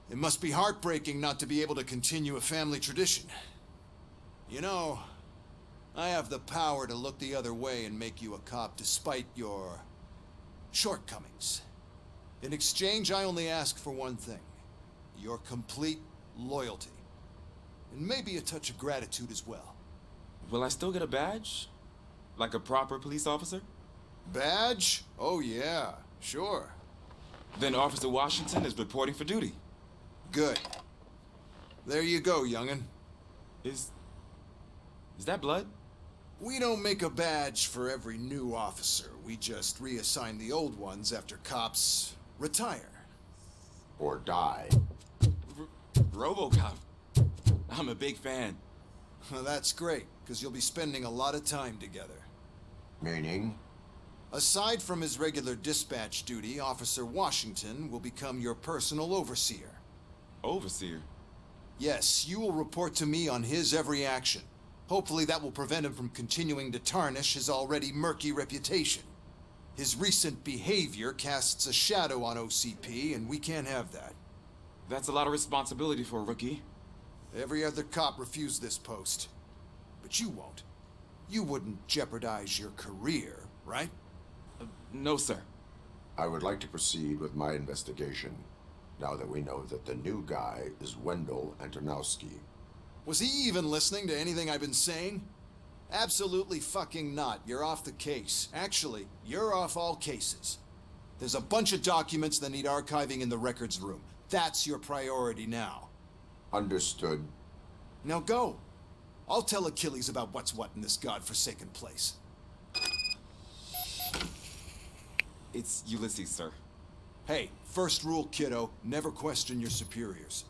It must be heartbreaking not to be able to continue a family tradition. You know, I have the power to look the other way and make you a cop despite your shortcomings. In exchange, I only ask for one thing. Your complete loyalty. And maybe a touch of gratitude as well. Will I still get a badge? Like a proper police officer? Badge? Oh yeah, sure. Then Officer Washington is reporting for duty. Good. There you go, young'un. Is that blood? We don't make a badge for every new officer. We just reassign the old ones after cops retire. Or die. RoboCop. I'm a big fan. Well, that's great, because you'll be spending a lot of time together. Meaning? Aside from his regular dispatch duty, Officer Washington will become your personal overseer. Overseer? Yes, you will report to me on his every action. Hopefully that will prevent him from continuing to tarnish his already murky reputation. His recent behavior casts a shadow on OCP, and we can't have that. That's a lot of responsibility for a rookie. Every other cop refused this post. But you won't. You wouldn't jeopardize your career, right? No, sir. I would like to proceed with my investigation, now that we know that the new guy is Wendell Antonowski. Was he even listening to anything I've been saying? Absolutely fucking not. You're off the case. Actually, you're off all cases. There's a bunch of documents that need archiving in the records room. That's your priority now. Understood. Now go. I'll tell Achilles about what's what in this godforsaken place. It's Ulysses, sir. Hey, first rule, kiddo, never question your superiors.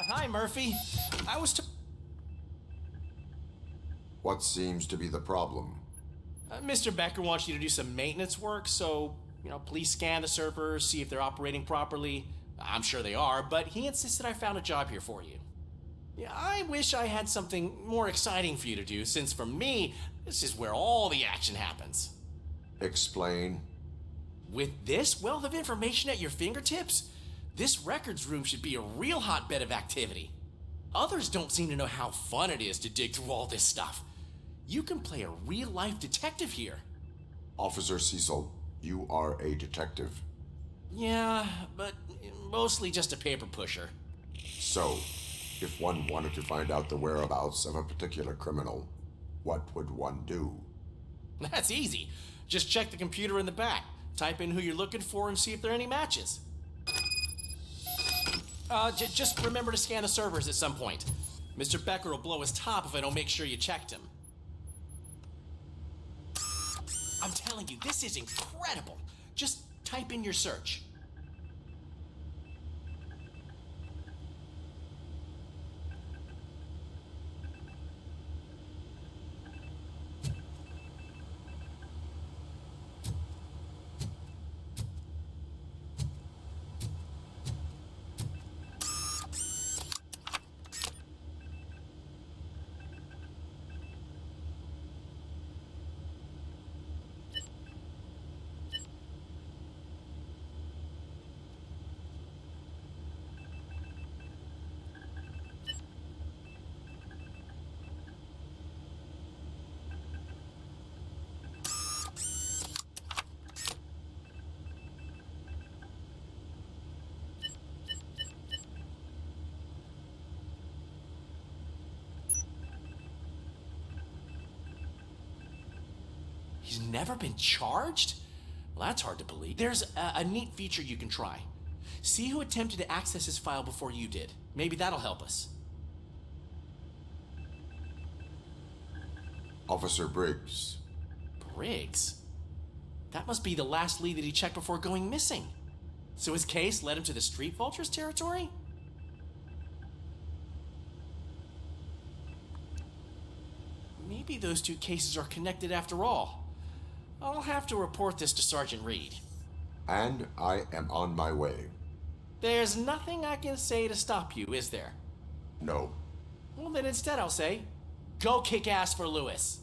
Hi, Murphy. I was What seems to be the problem? Mr. Becker wants you to do some maintenance work, so, please scan the servers, see if they're operating properly. I'm sure they are, but he insisted I found a job here for you. Yeah, I wish I had something more exciting for you to do, since for me, this is where all the action happens. Explain. With this wealth of information at your fingertips, this records room should be a real hotbed of activity. Others don't seem to know how fun it is to dig through all this stuff. You can play a real-life detective here. Officer Cecil, you are a detective. Yeah, but mostly just a paper pusher. So, If one wanted to find out the whereabouts of a particular criminal, what would one do? That's easy. Just check the computer in the back. Type in who you're looking for and see if there are any matches. Just remember to scan the servers at some point. Mr. Becker will blow his top if I don't make sure you checked him. I'm telling you, this is incredible. Just type in your search. He's never been charged? Well, that's hard to believe. There's a neat feature you can try. See who attempted to access his file before you did. Maybe that'll help us. Officer Briggs. Briggs? That must be the last lead that he checked before going missing. So his case led him to the Street Vultures territory? Maybe those two cases are connected after all. I'll have to report this to Sergeant Reed. And I am on my way. There's nothing I can say to stop you, is there? No. Well, then instead I'll say, go kick ass for Lewis.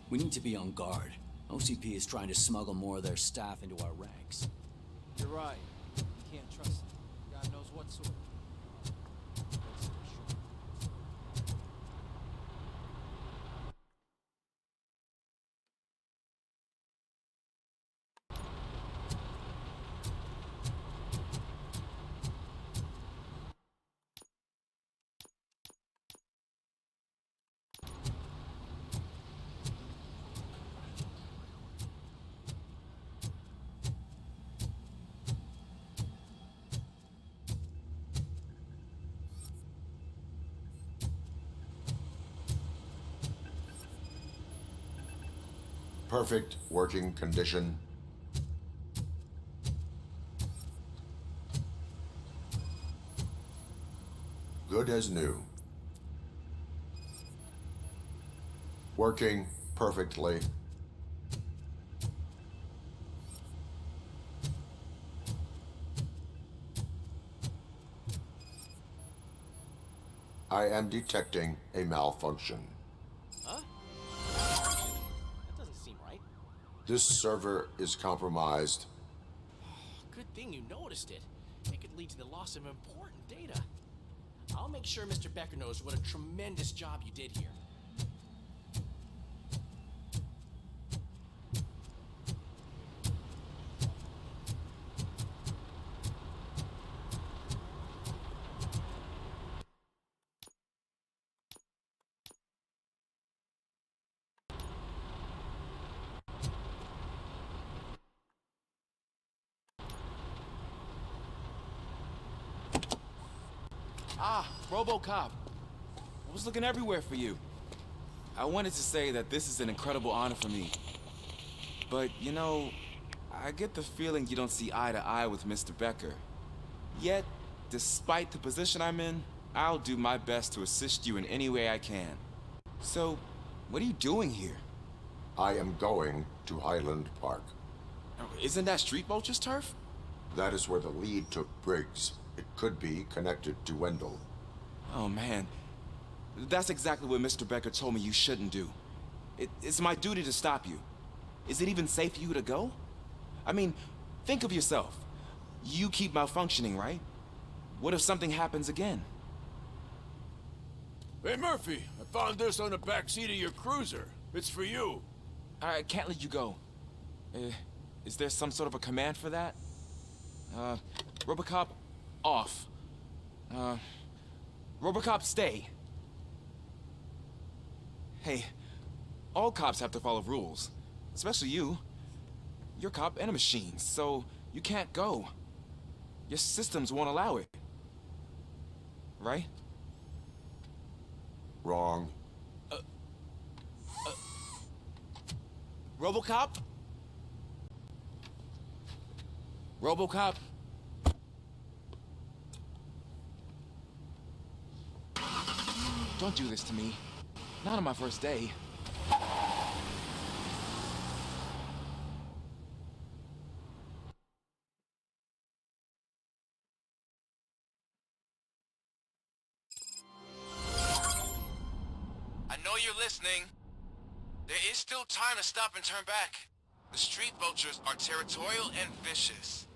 We need to be on guard. OCP is trying to smuggle more of their staff into our ranks. You're right. You can't trust them. God knows what sort. Perfect working condition. Good as new. Working perfectly. I am detecting a malfunction. Huh? That doesn't seem right. This server is compromised. Good thing you noticed it. It could lead to the loss of important data. I'll make sure Mr. Becker knows what a tremendous job you did here. Ah, RoboCop. I was looking everywhere for you. I wanted to say that this is an incredible honor for me. But, you know, I get the feeling you don't see eye to eye with Mr. Becker. Yet, despite the position I'm in, I'll do my best to assist you in any way I can. So, what are you doing here? I am going to Highland Park. Isn't that Street Vulture's turf? That is where the lead took Briggs. It could be connected to Wendell. Oh, man. That's exactly what Mr. Becker told me you shouldn't do. It's my duty to stop you. Is it even safe for you to go? I mean, think of yourself. You keep malfunctioning, right? What if something happens again? Hey, Murphy, I found this on the back seat of your cruiser. It's for you. I can't let you go. Is there some sort of a command for that? RoboCop, off. RoboCop, stay. Hey, all cops have to follow rules. Especially you. You're a cop and a machine, so you can't go. Your systems won't allow it. Right? Wrong. RoboCop? RoboCop? Don't do this to me. Not on my first day. I know you're listening. There is still time to stop and turn back. The street vultures are territorial and vicious.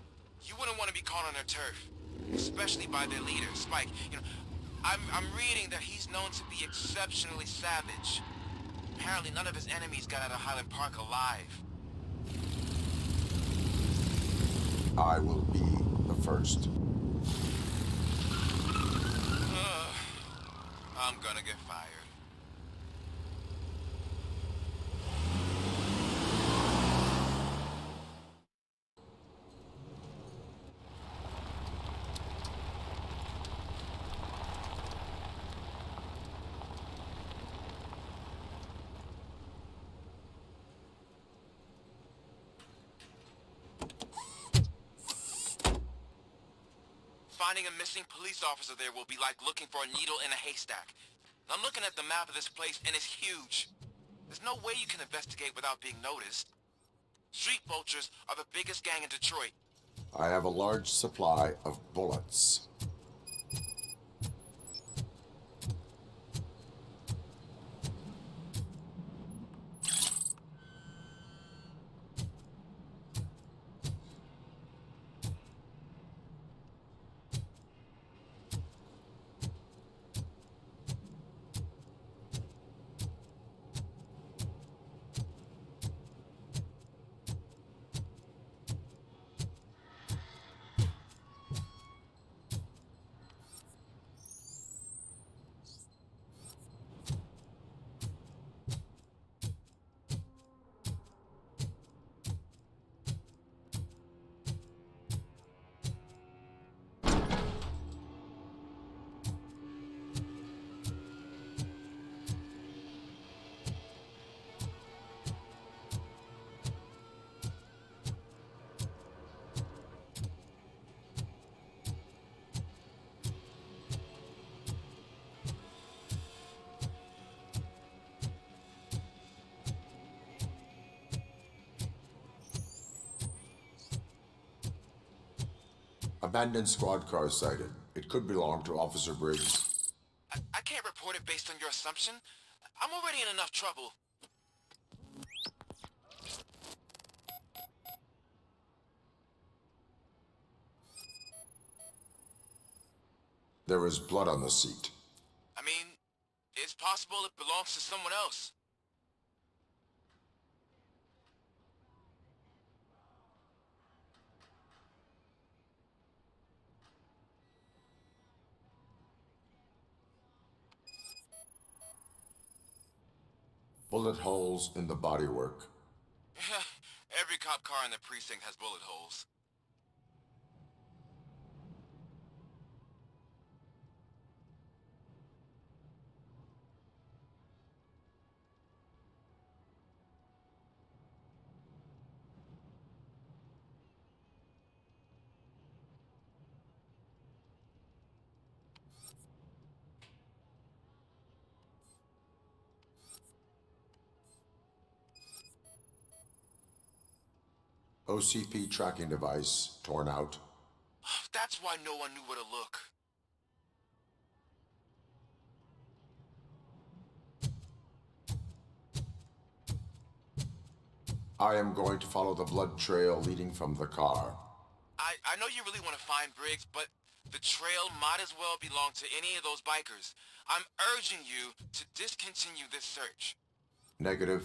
You wouldn't want to be caught on their turf, especially by their leader, Spike. You know, I'm reading that he's known to be exceptionally savage. Apparently, none of his enemies got out of Highland Park alive. I will be the first. I'm gonna get fired. Finding a missing police officer there will be like looking for a needle in a haystack. I'm looking at the map of this place, and it's huge. There's no way you can investigate without being noticed. Street vultures are the biggest gang in Detroit. I have a large supply of bullets. Abandoned squad car sighted. It could belong to Officer Briggs. I can't report it based on your assumption. I'm already in enough trouble. There is blood on the seat. I mean, it's possible it belongs to someone else. Bullet holes in the bodywork. Every cop car in the precinct has bullet holes. OCP tracking device torn out. That's why no one knew where to look. I am going to follow the blood trail leading from the car. I know you really want to find Briggs, but The trail might as well belong to any of those bikers. I'm urging you to discontinue this search. Negative.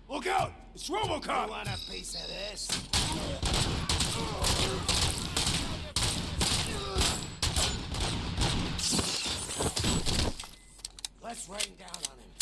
Look out! It's RoboCop! You want a piece of this? Let's rain down on him.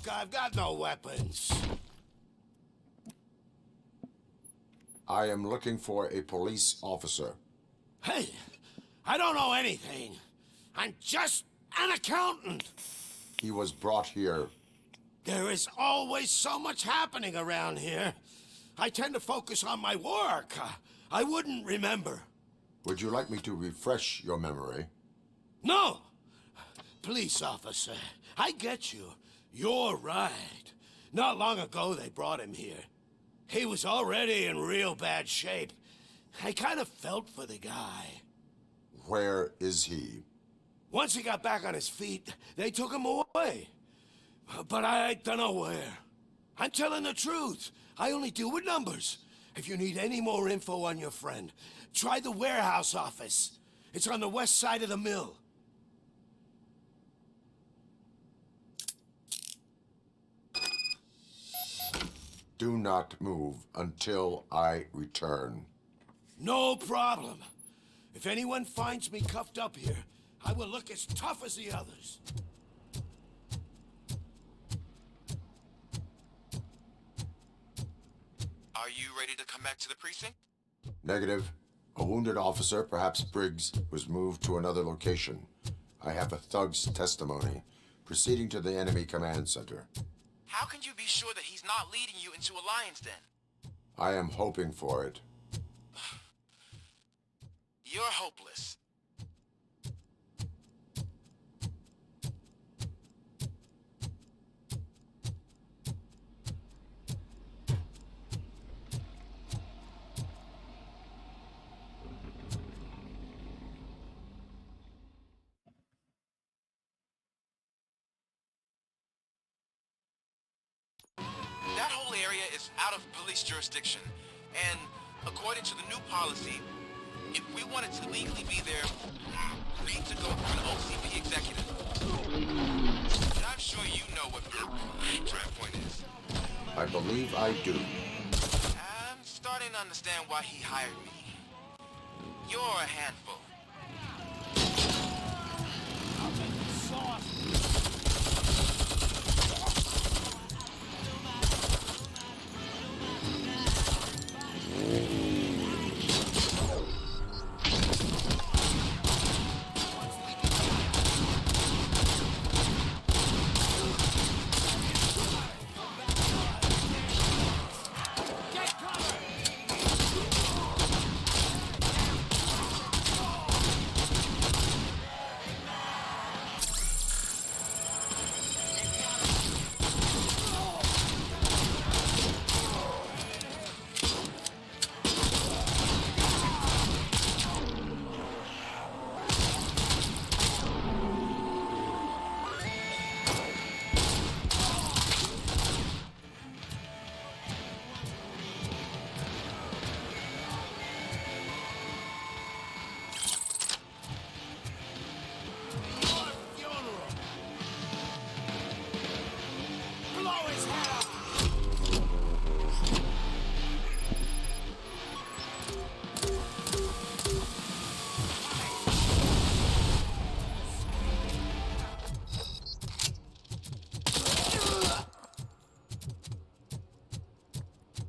Look, I've got no weapons. I am looking for a police officer. Hey, I don't know anything. I'm just an accountant. He was brought here. There is always so much happening around here. I tend to focus on my work. I wouldn't remember. Would you like me to refresh your memory? No! Police officer, I get you. You're right. Not long ago they brought him here. He was already in real bad shape. I kind of felt for the guy. Where is he? Once he got back on his feet, they took him away. But I don't know where. I'm telling the truth. I only deal with numbers. If you need any more info on your friend, try the warehouse office. It's on the west side of the mill. Do not move until I return. No problem. If anyone finds me cuffed up here, I will look as tough as the others. Are you ready to come back to the precinct? Negative. A wounded officer, perhaps Briggs, was moved to another location. I have a thug's testimony. Proceeding to the enemy command center. How can you be sure that he's not leading you into a lion's den? I am hoping for it. You're hopeless. That whole area is out of police jurisdiction, and according to the new policy, if we wanted to legally be there, we need to go through an OCP executive. And I'm sure you know what trap point is. I believe I do. I'm starting to understand why he hired me. You're a handful.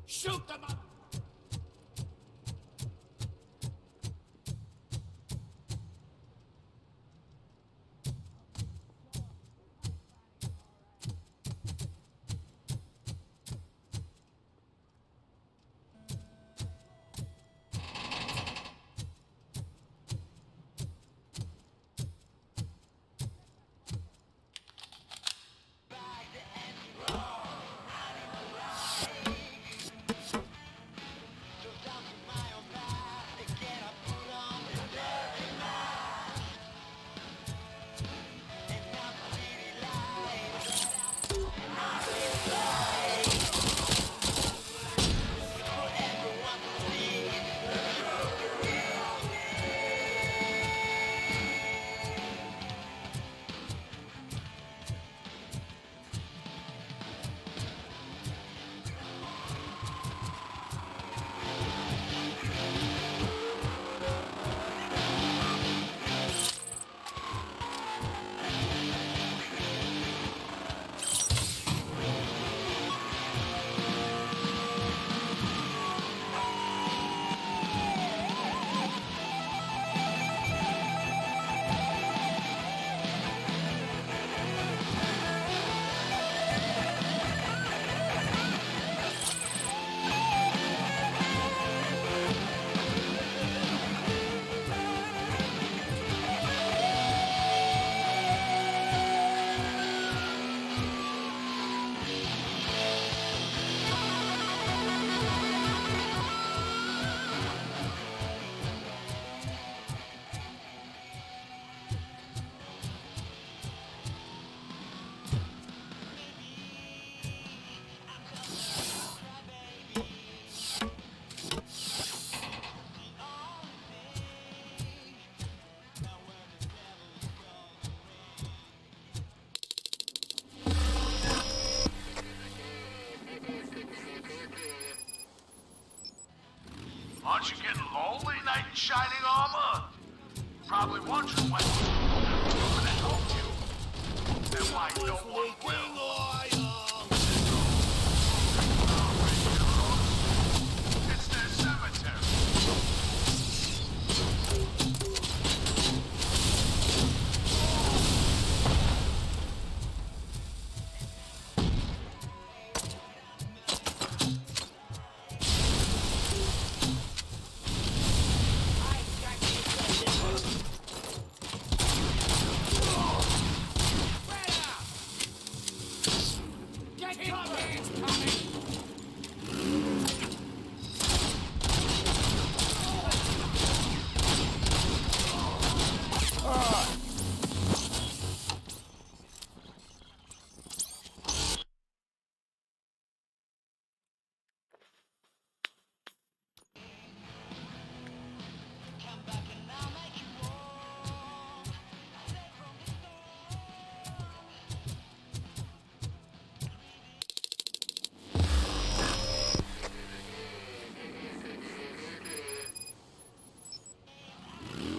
Shoot them up! Aren't you getting lonely, knight in shining armor? Probably wondering why no one helped you. And why no one will. It's their cemetery.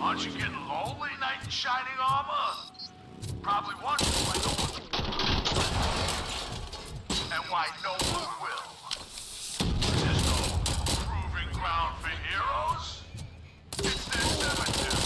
Aren't you getting lonely, knight in shining armor? Probably wondering why no one... And why no one will. There's no proving ground for heroes. It's their cemetery.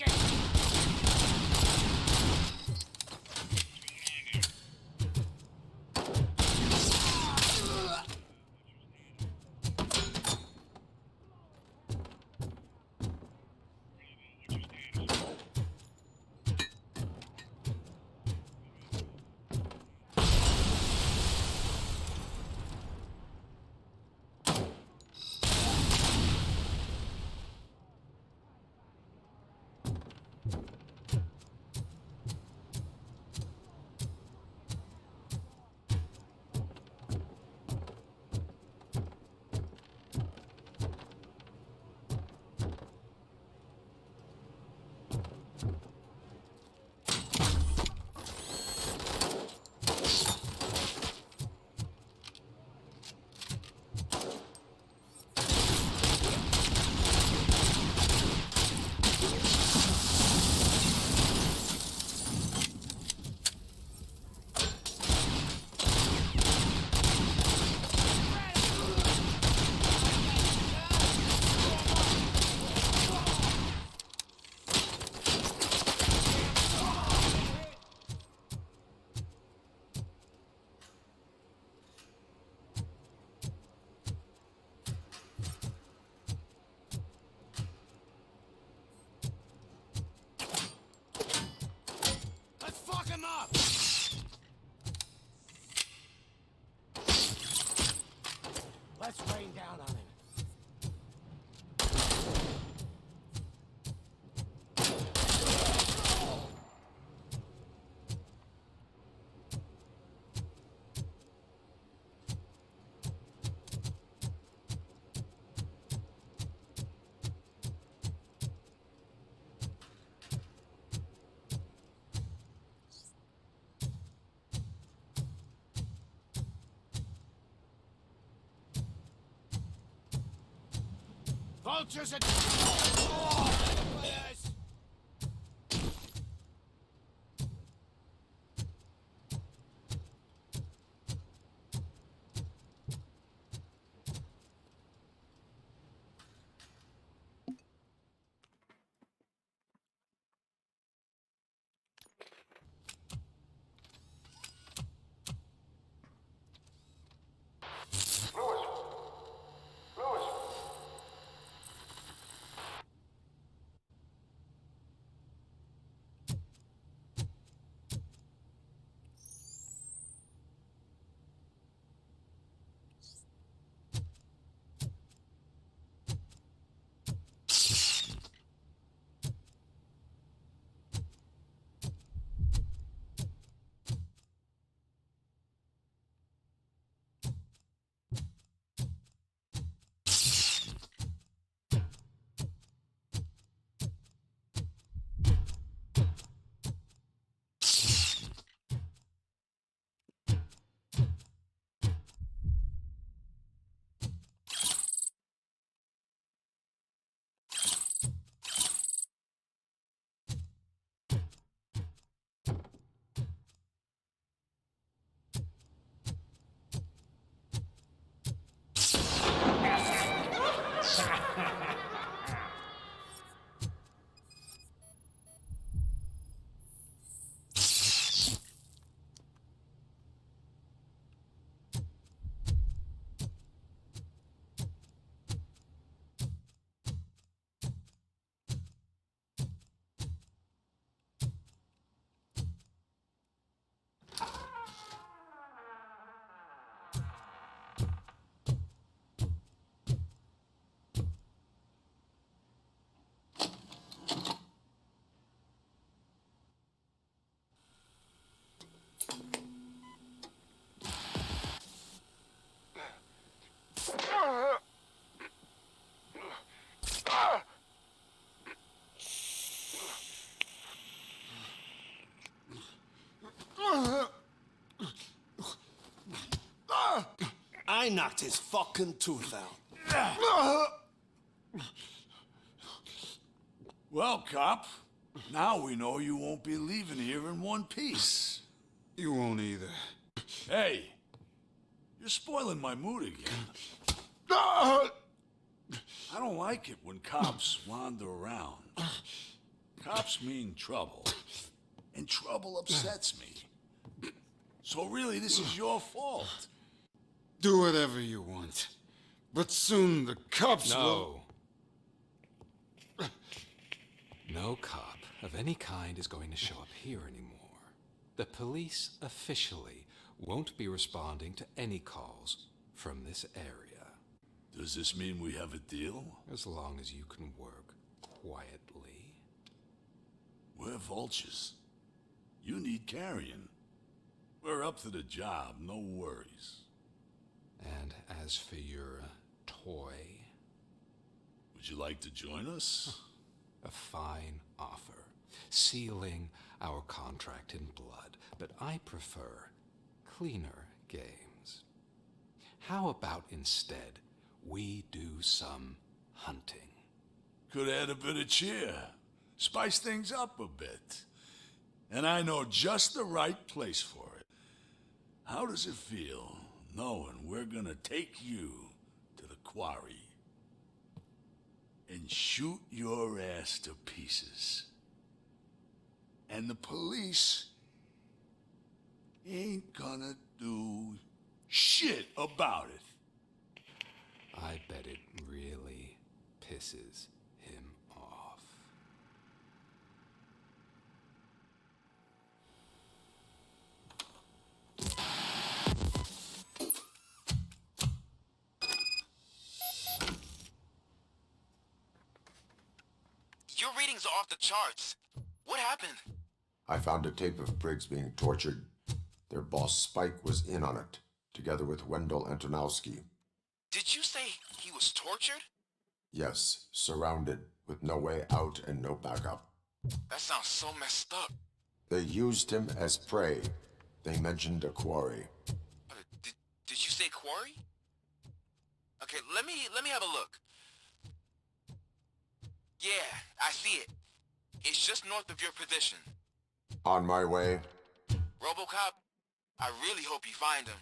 like it! Let's fuck him up! Let's rain down on him. Vultures at... I knocked his fucking tooth out. Well, cop, now we know you won't be leaving here in one piece. You won't either. Hey, you're spoiling my mood again. I don't like it when cops wander around. Cops mean trouble. And trouble upsets me. So really, this is your fault. Do whatever you want. But soon the cops will... No cop of any kind is going to show up here anymore. The police officially won't be responding to any calls from this area. Does this mean we have a deal? As long as you can work quietly. We're vultures. You need carrion. We're up to the job, no worries. And as for your toy... Would you like to join us? A fine offer, sealing our contract in blood, but I prefer cleaner games. How about instead we do some hunting? Could add a bit of cheer, spice things up a bit. And I know just the right place for it. How does it feel knowing we're gonna take you to the quarry and shoot your ass to pieces? And the police ain't gonna do shit about it. I bet it really pisses him off. Your readings are off the charts. What happened? I found a tape of Briggs being tortured. Their boss Spike was in on it, together with Wendell Antonowski. Did you say he was tortured? Yes, surrounded, with no way out and no backup. That sounds so messed up. They used him as prey. They mentioned a quarry. Did you say quarry? Okay, let me have a look. Yeah, I see it. It's just north of your position. On my way. RoboCop, I really hope you find him.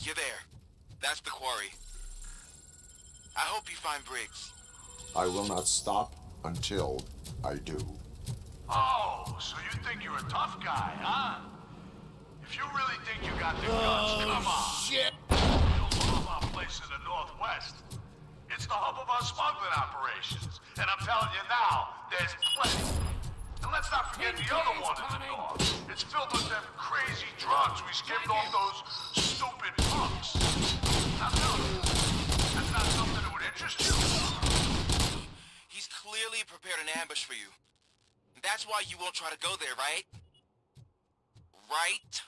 You're there. That's the quarry. I hope you find Briggs. I will not stop until I do. Oh, so you think you're a tough guy, huh? If you really think you got the guts, come on. Shit! You'll love our place in the Northwest. It's the hub of our smuggling operations. And I'm telling you now, there's plenty. And let's not forget the other one in the north. It's filled with them crazy drugs we skipped off those stupid punks. Now tell me, that's not something that would interest you? He's clearly prepared an ambush for you. That's why you won't try to go there, right? Right?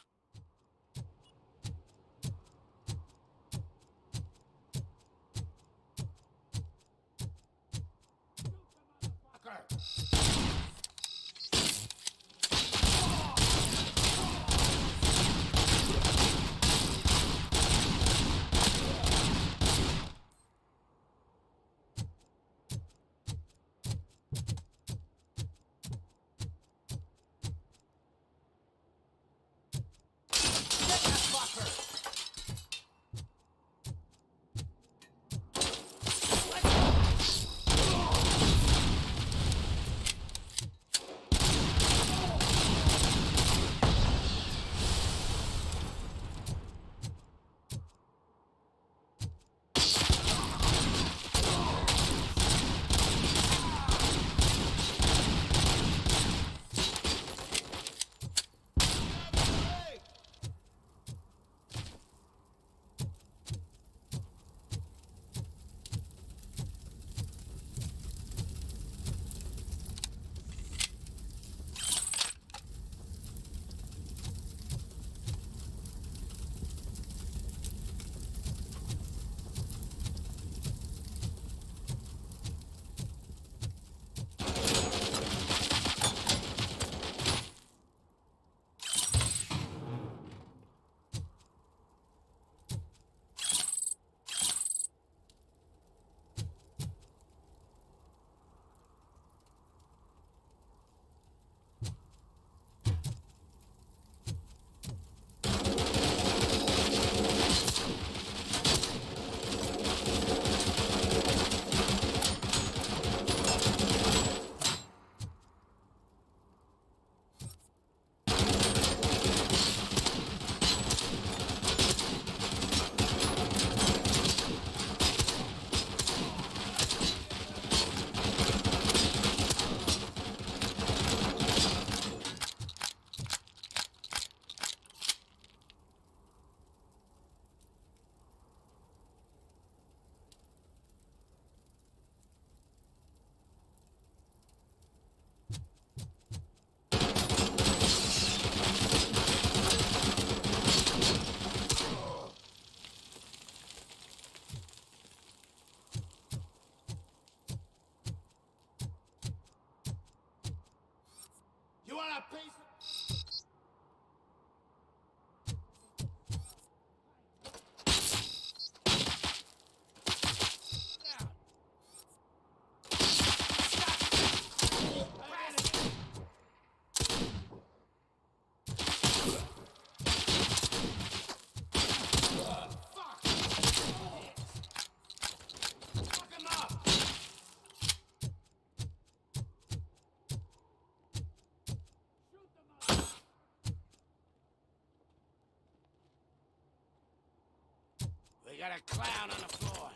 We got a clown on the floor.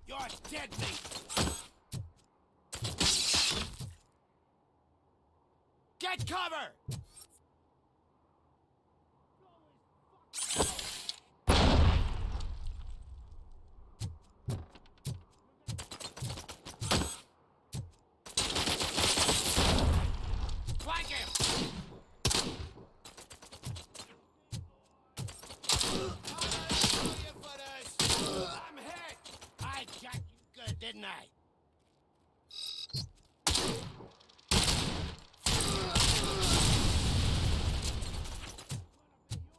You're dead meat. Get cover! Flank him! I'm hit! I got you good, didn't I?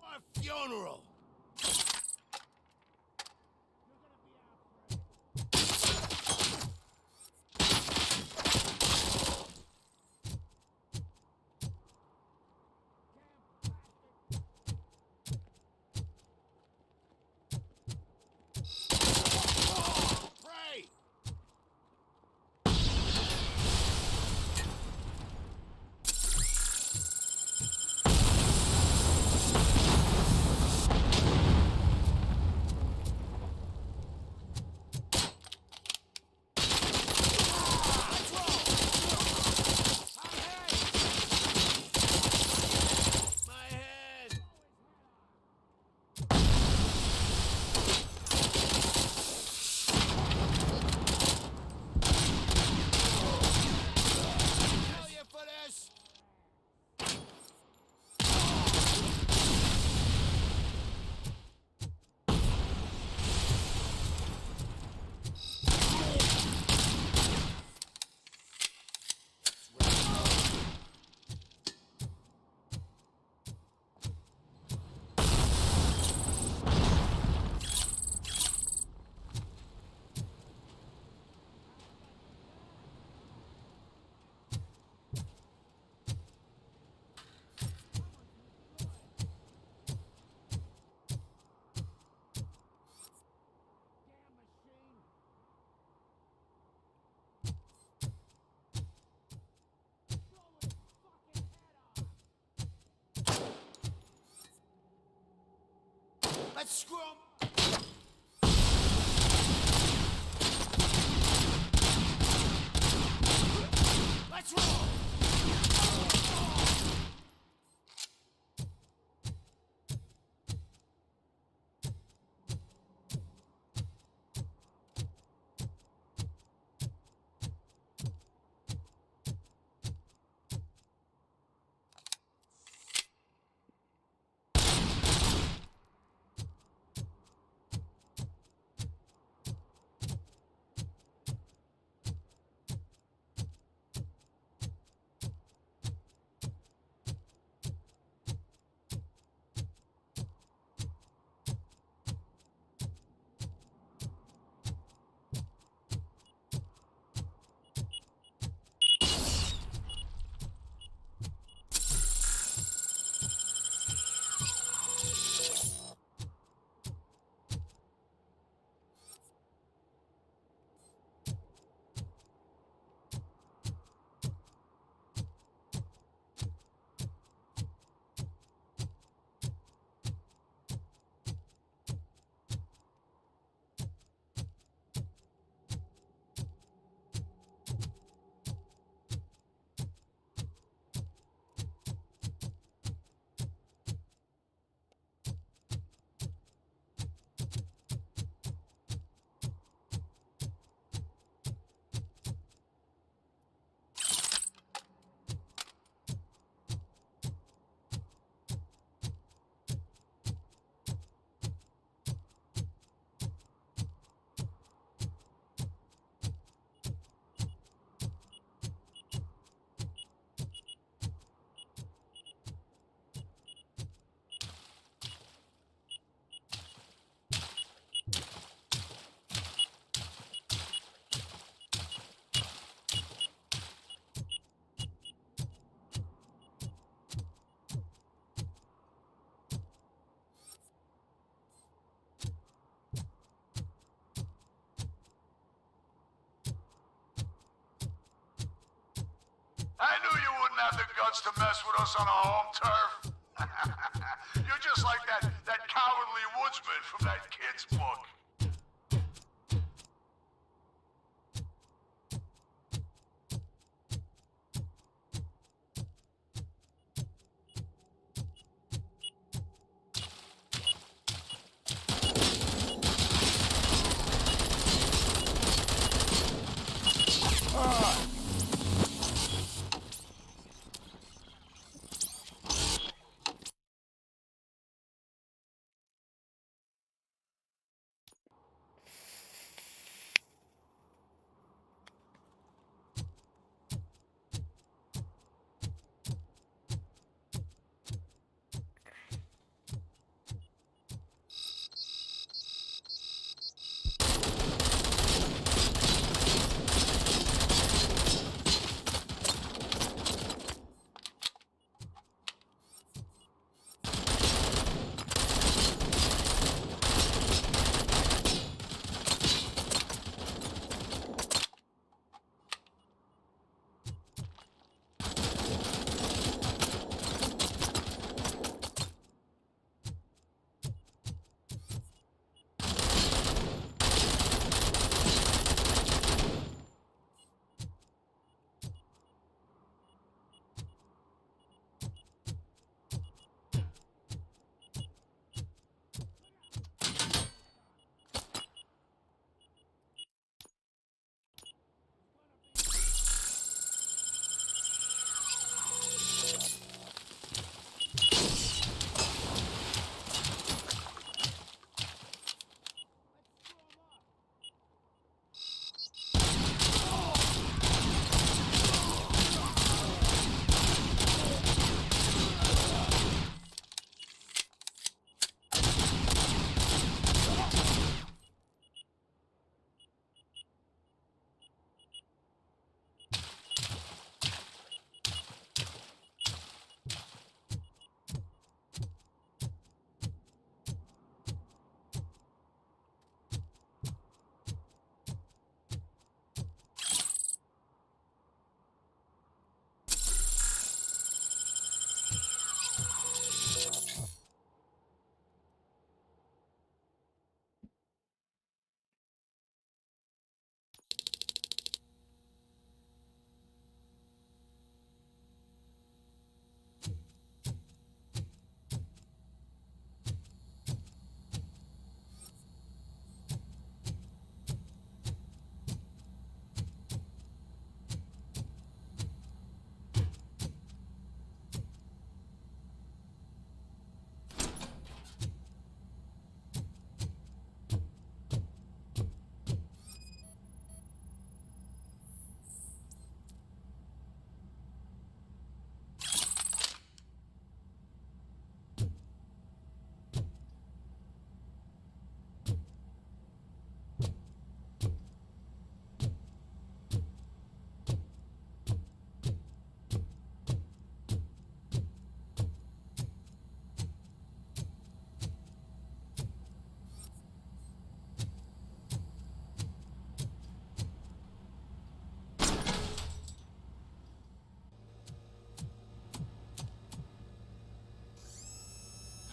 Your funeral! Let's scrum. Let's roll. I knew you wouldn't have the guts to mess with us on our home turf. You're just like that cowardly woodsman from that kid's book.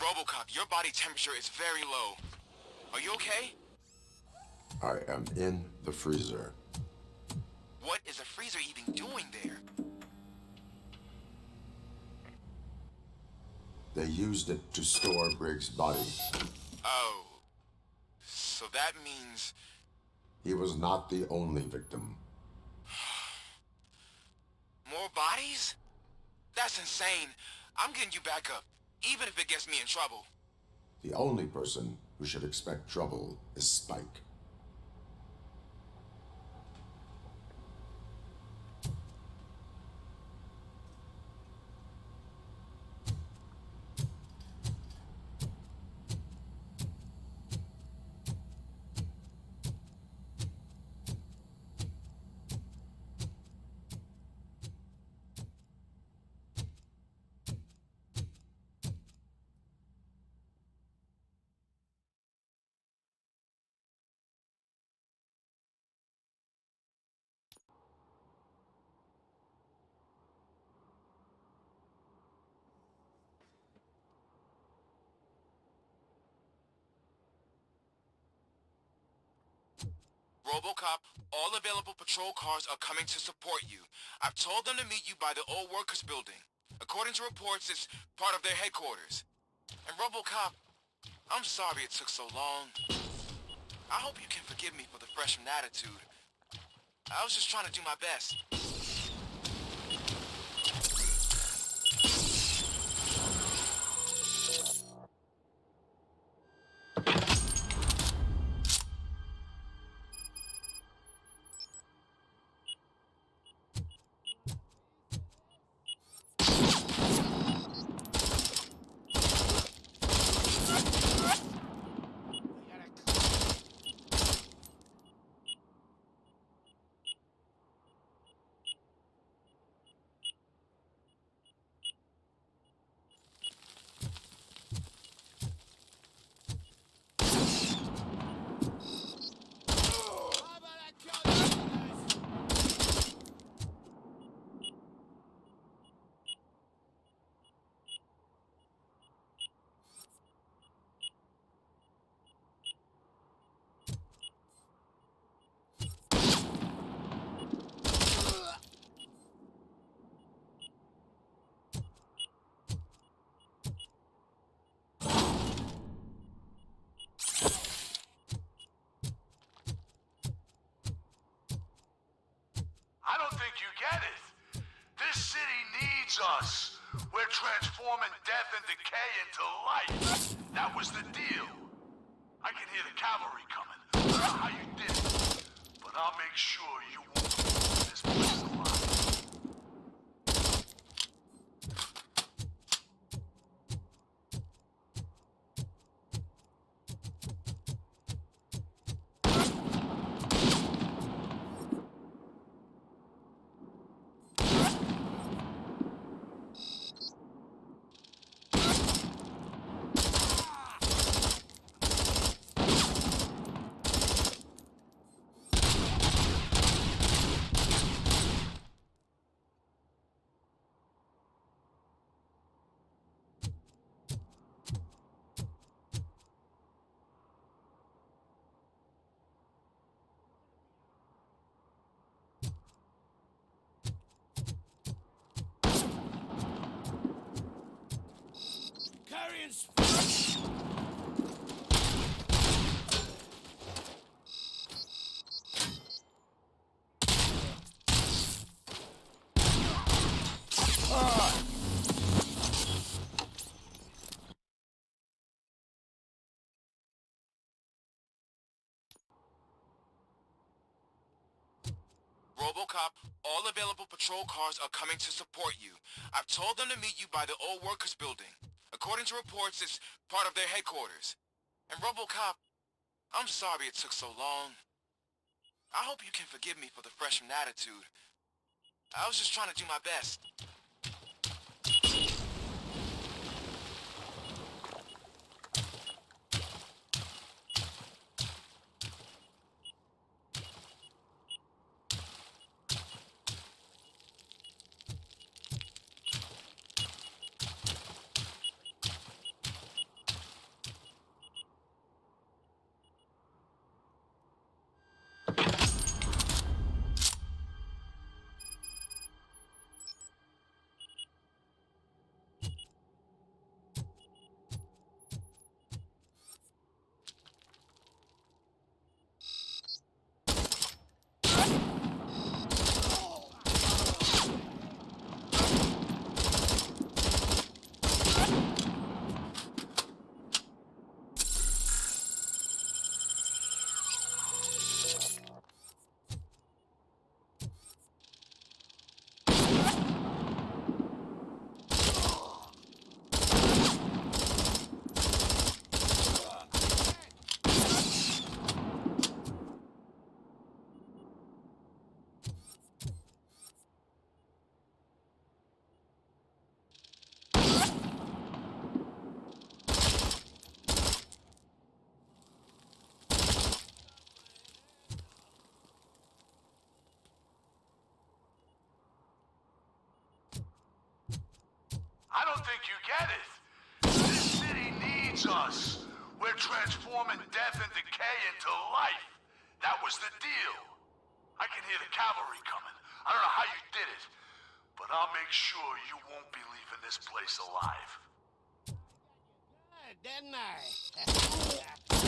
RoboCop, your body temperature is very low. Are you okay? I am in the freezer. What is the freezer even doing there? They used it to store Briggs' body. Oh. So that means... He was not the only victim. More bodies? That's insane. I'm getting you back up, even if it gets me in trouble. The only person who should expect trouble is Spike. RoboCop, all available patrol cars are coming to support you. I've told them to meet you by the old workers building. According to reports, it's part of their headquarters. And RoboCop, I'm sorry it took so long. I hope you can forgive me for the freshman attitude. I was just trying to do my best. I don't think you get it. This city needs us. We're transforming death and decay into life. That was the deal. I can hear the cavalry coming. I don't know how you did it, but I'll make sure you won't leave this place alive. RoboCop, all available patrol cars are coming to support you. I've told them to meet you by the old workers building. According to reports, it's part of their headquarters. And RoboCop, I'm sorry it took so long. I hope you can forgive me for the freshman attitude. I was just trying to do my best. think you get it. This city needs us. We're transforming death and decay into life. That was the deal. I can hear the cavalry coming. I don't know how you did it, but I'll make sure you won't be leaving this place alive. Didn't I?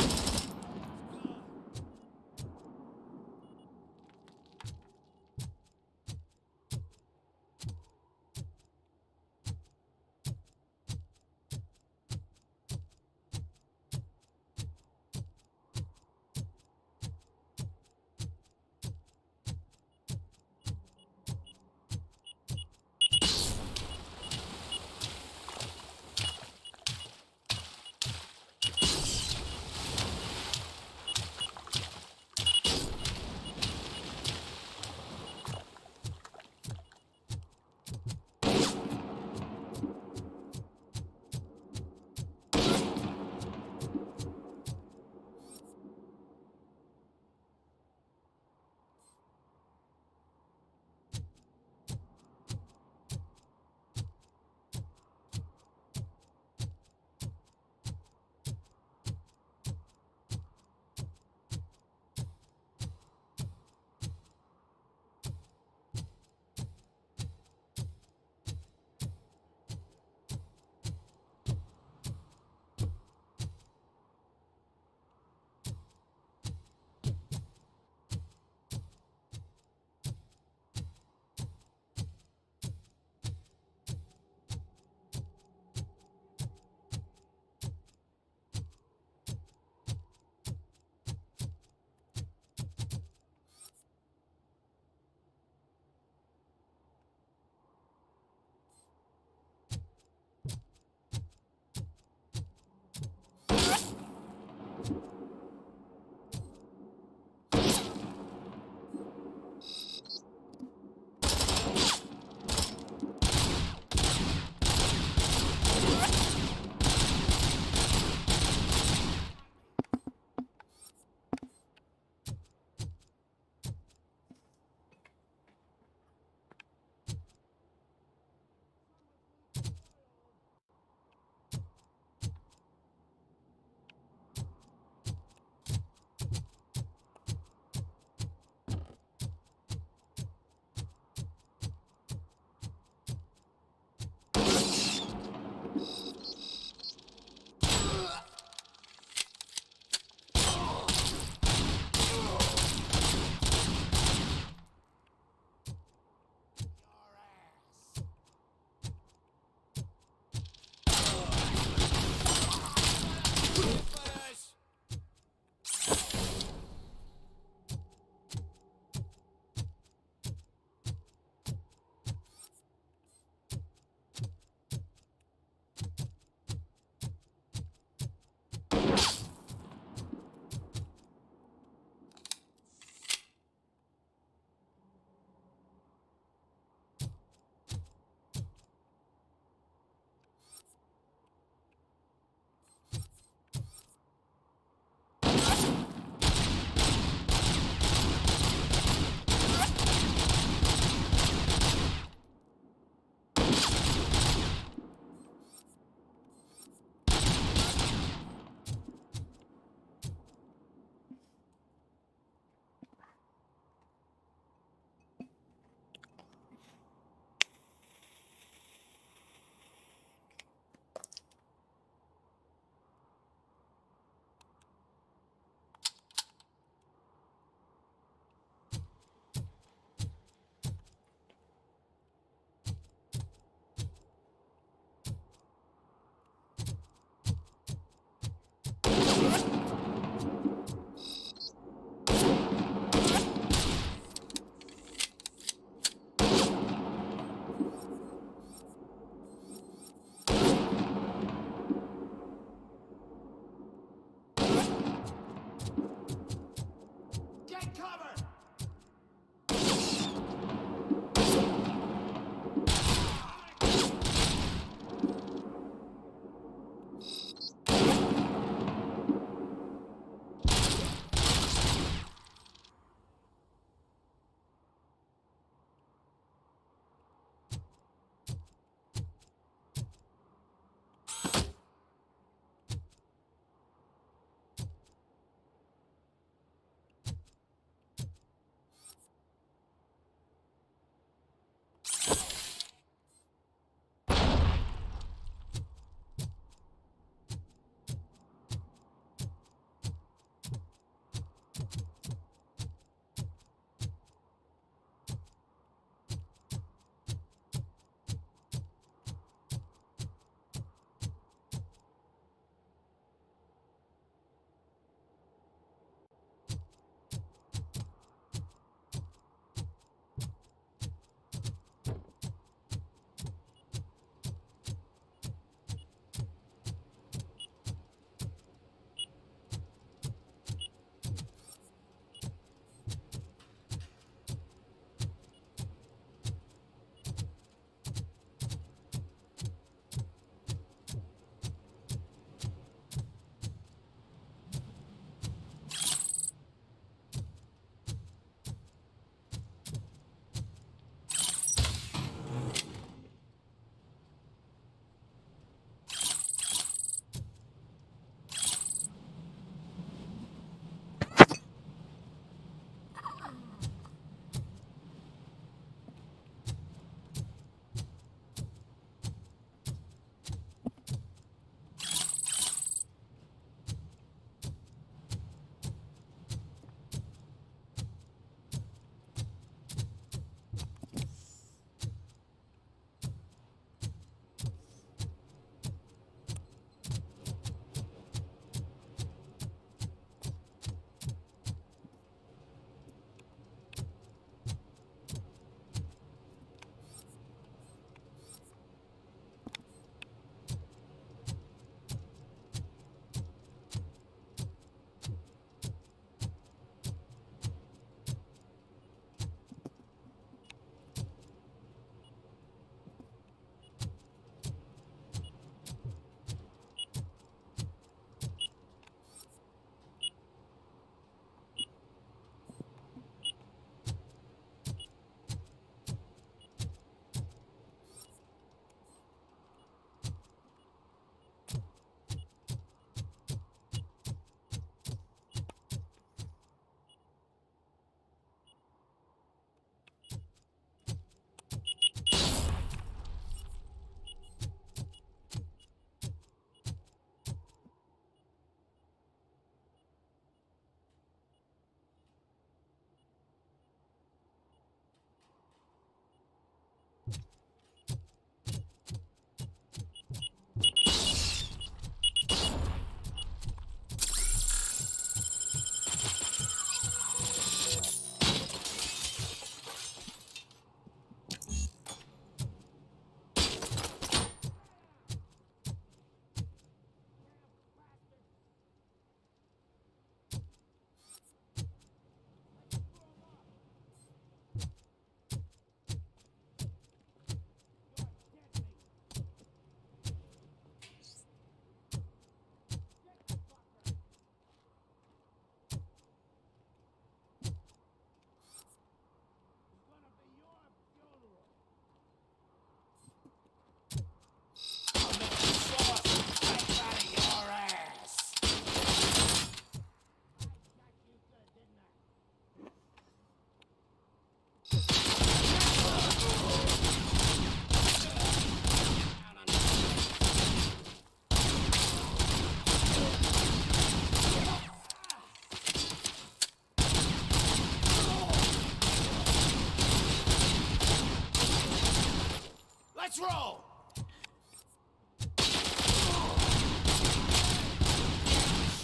Let's roll!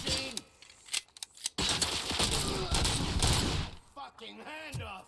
Machine! Fucking hand off!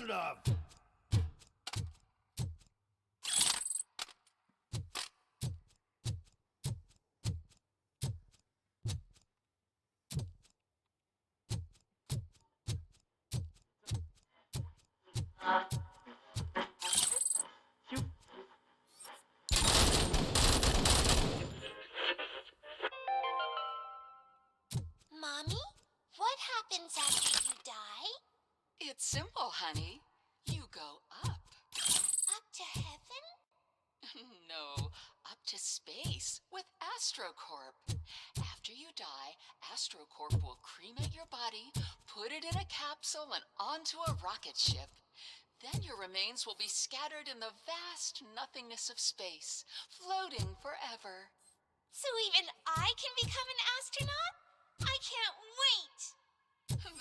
Hand off! Mommy, what happens after you die? It's simple, honey. You go up. Up to heaven? No, up to space with AstroCorp. After you die, AstroCorp will cremate your body, put it in a capsule and onto a rocket ship. Then your remains will be scattered in the vast nothingness of space, floating forever. So even I can become an astronaut? I can't wait!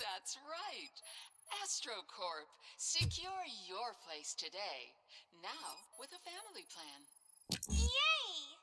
That's right. AstroCorp. Secure your place today. Now with a family plan. Yay!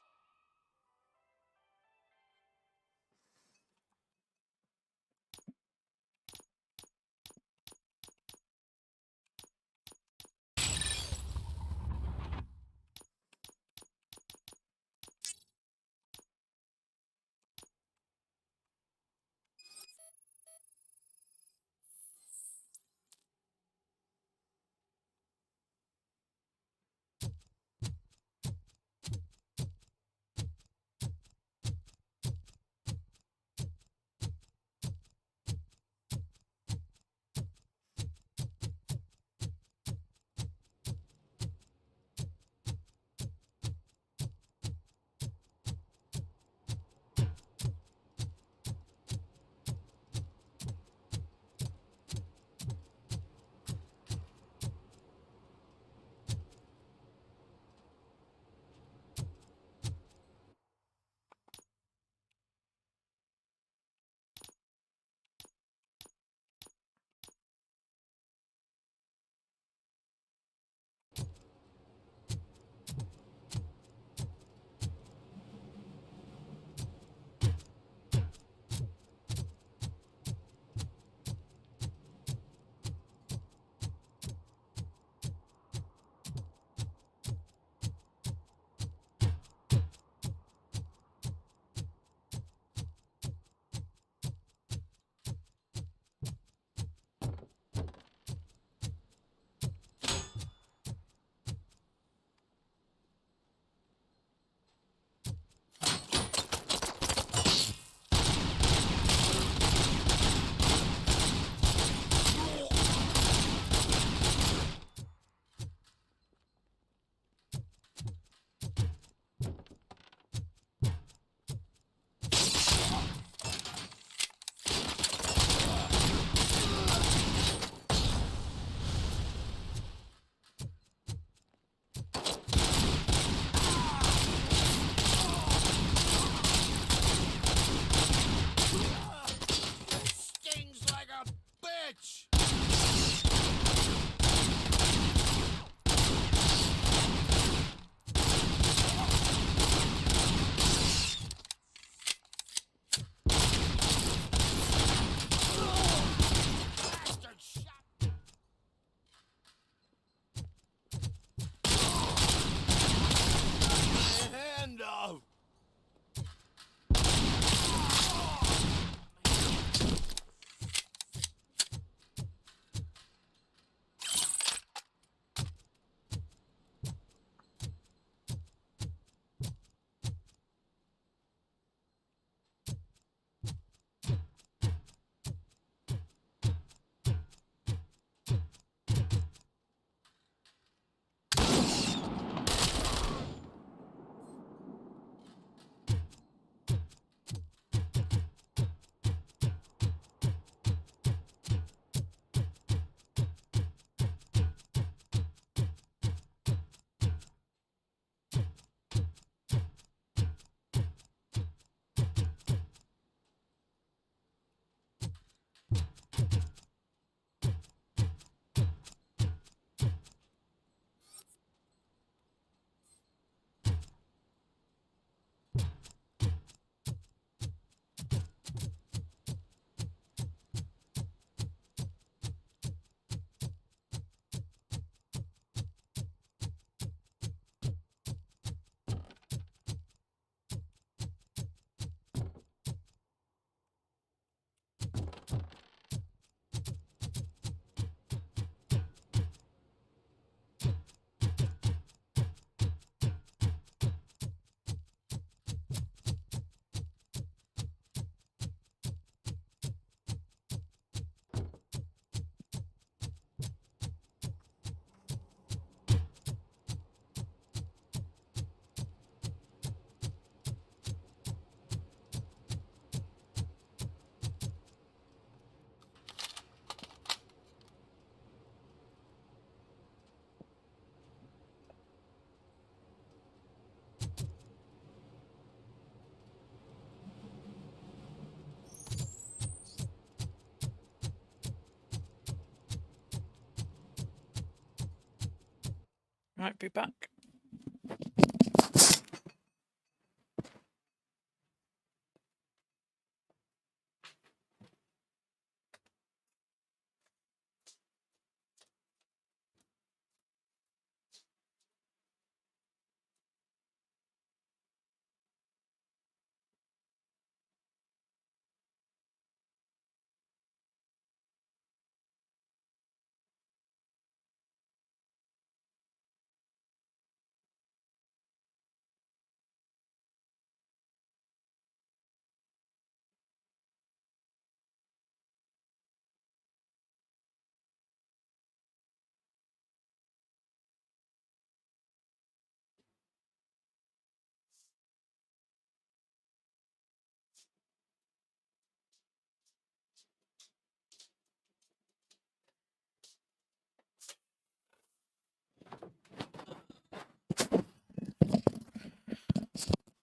Right, be back.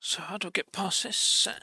So how do I get past this sign?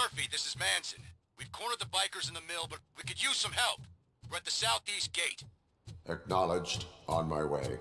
Murphy, this is Manson. We've cornered the bikers in the mill, but we could use some help. We're at the southeast gate. Acknowledged. On my way.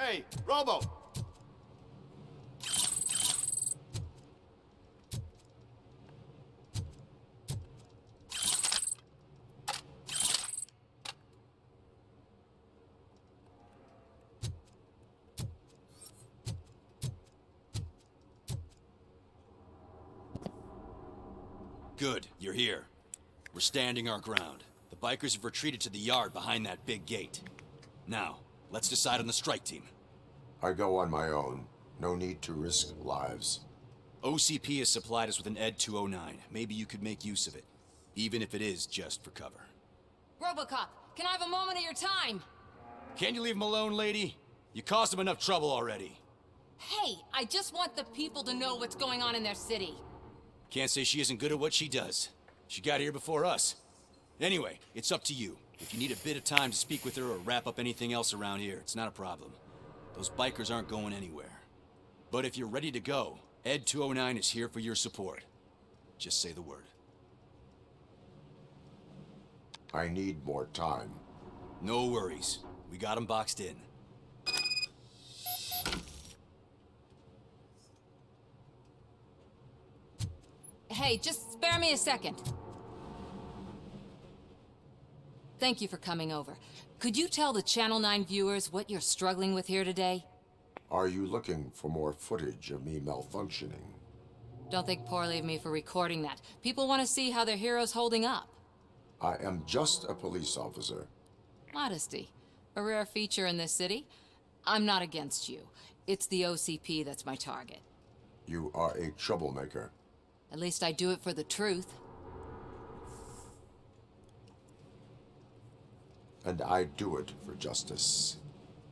Hey, Robo! Good, you're here. We're standing our ground. The bikers have retreated to the yard behind that big gate. Now, let's decide on the strike team. I go on my own. No need to risk lives. OCP has supplied us with an ED 209. Maybe you could make use of it, even if it is just for cover. RoboCop, can I have a moment of your time? Can you leave him alone, lady? You caused him enough trouble already. Hey, I just want the people to know what's going on in their city. Can't say she isn't good at what she does. She got here before us. Anyway, it's up to you. If you need a bit of time to speak with her or wrap up anything else around here, it's not a problem. Those bikers aren't going anywhere. But if you're ready to go, ED 209 is here for your support. Just say the word. I need more time. No worries. We got him boxed in. Hey, just spare me a second. Thank you for coming over. Could you tell the Channel 9 viewers what you're struggling with here today? Are you looking for more footage of me malfunctioning? Don't think poorly of me for recording that. People want to see how their hero's holding up. I am just a police officer. Modesty. A rare feature in this city. I'm not against you. It's the OCP that's my target. You are a troublemaker. At least I do it for the truth. And I do it for justice.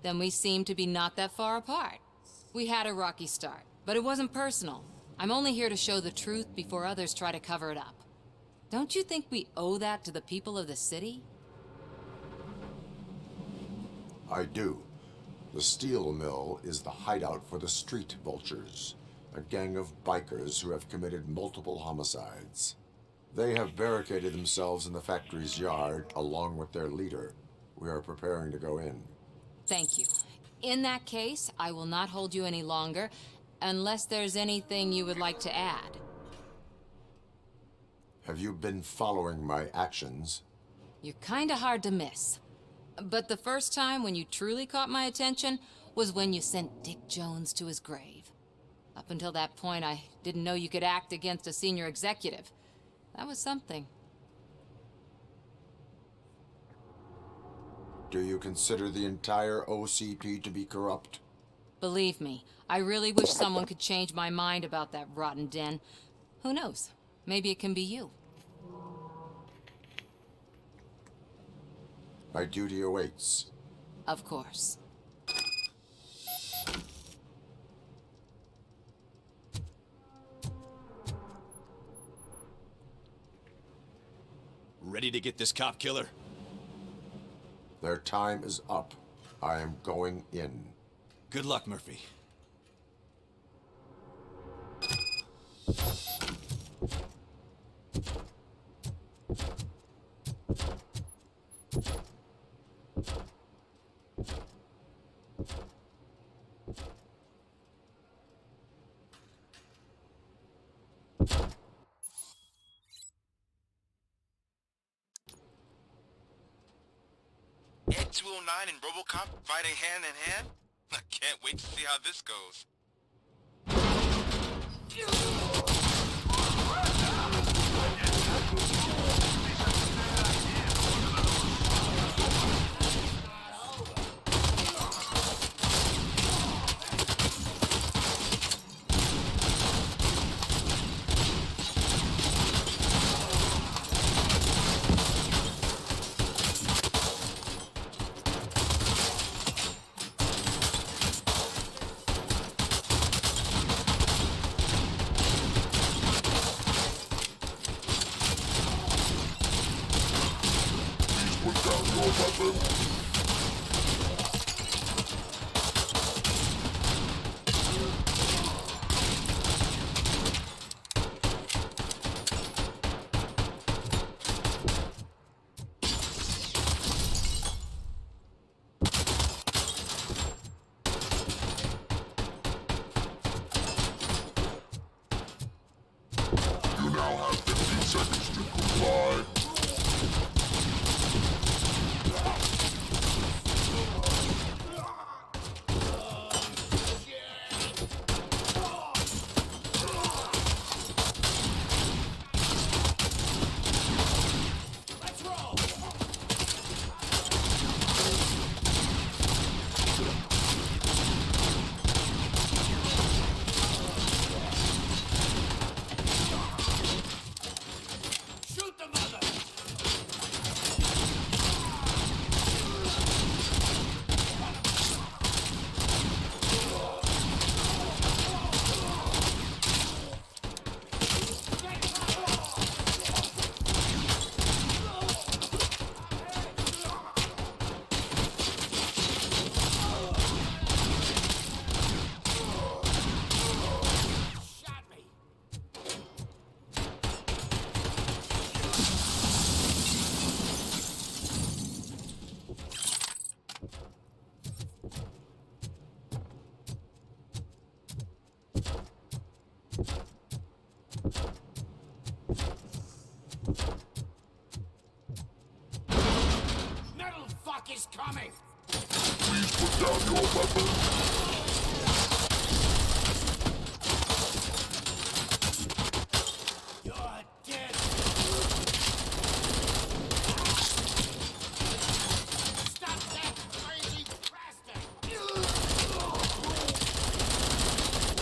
Then we seem to be not that far apart. We had a rocky start, but it wasn't personal. I'm only here to show the truth before others try to cover it up. Don't you think we owe that to the people of the city? I do. The steel mill is the hideout for the street vultures, a gang of bikers who have committed multiple homicides. They have barricaded themselves in the factory's yard along with their leader. We are preparing to go in. Thank you. In that case, I will not hold you any longer, unless there's anything you would like to add. Have you been following my actions? You're kinda hard to miss. But the first time when you truly caught my attention was when you sent Dick Jones to his grave. Up until that point, I didn't know you could act against a senior executive. That was something. Do you consider the entire OCP to be corrupt? Believe me, I really wish someone could change my mind about that rotten den. Who knows? Maybe it can be you. My duty awaits. Of course. Ready to get this cop killer? Their time is up. I am going in. Good luck, Murphy. Ed 209 and RoboCop fighting hand in hand? I can't wait to see how this goes. now have 15 seconds to comply. Metal fuck is coming! Please put down your weapon. You're dead! Stop that crazy bastard!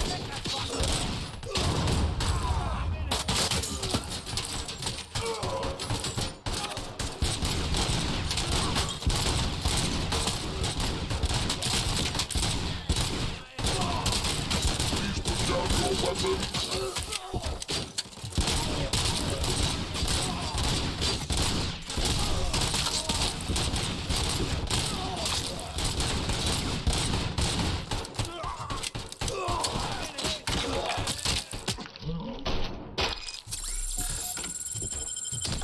Get the fuck Please put down your weapon.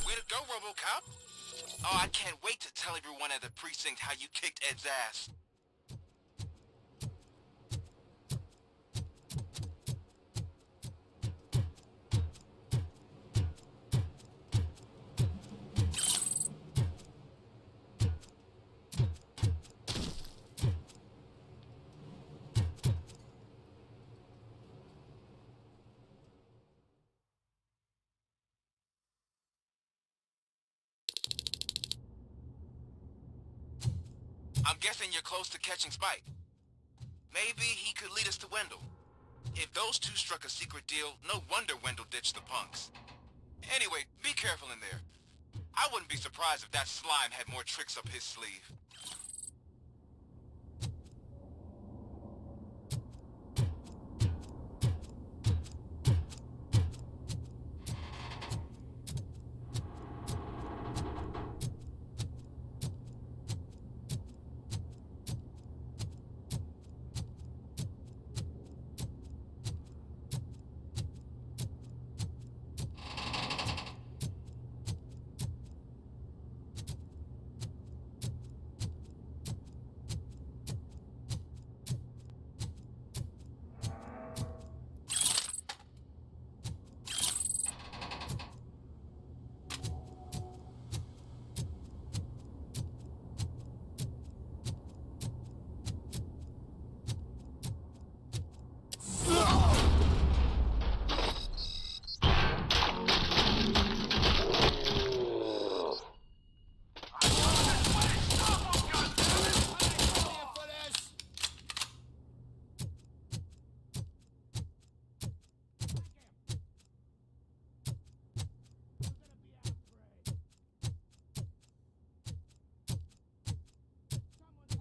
Way to go, RoboCop. Oh, I can't wait to tell everyone at the precinct how you kicked Ed's ass. I'm guessing you're close to catching Spike. Maybe he could lead us to Wendell. If those two struck a secret deal, no wonder Wendell ditched the punks. Anyway, be careful in there. I wouldn't be surprised if that slime had more tricks up his sleeve.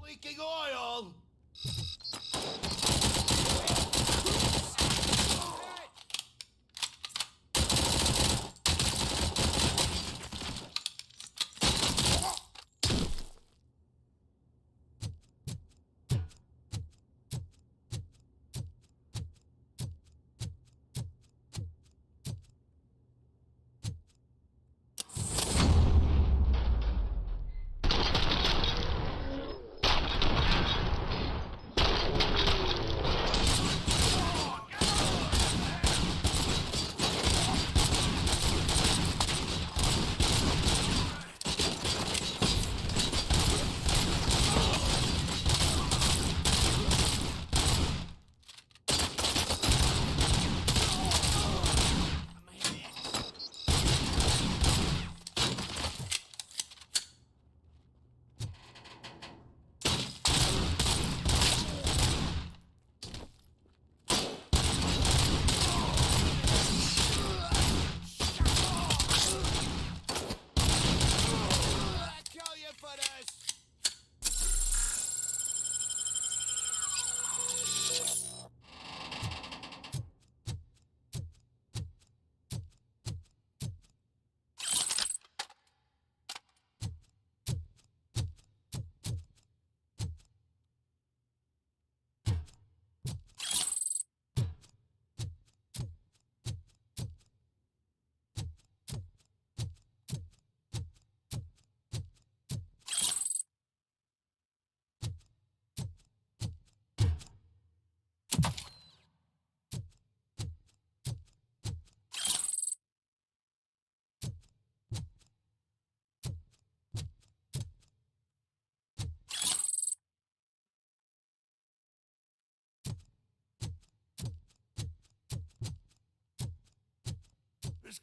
Leaking oil!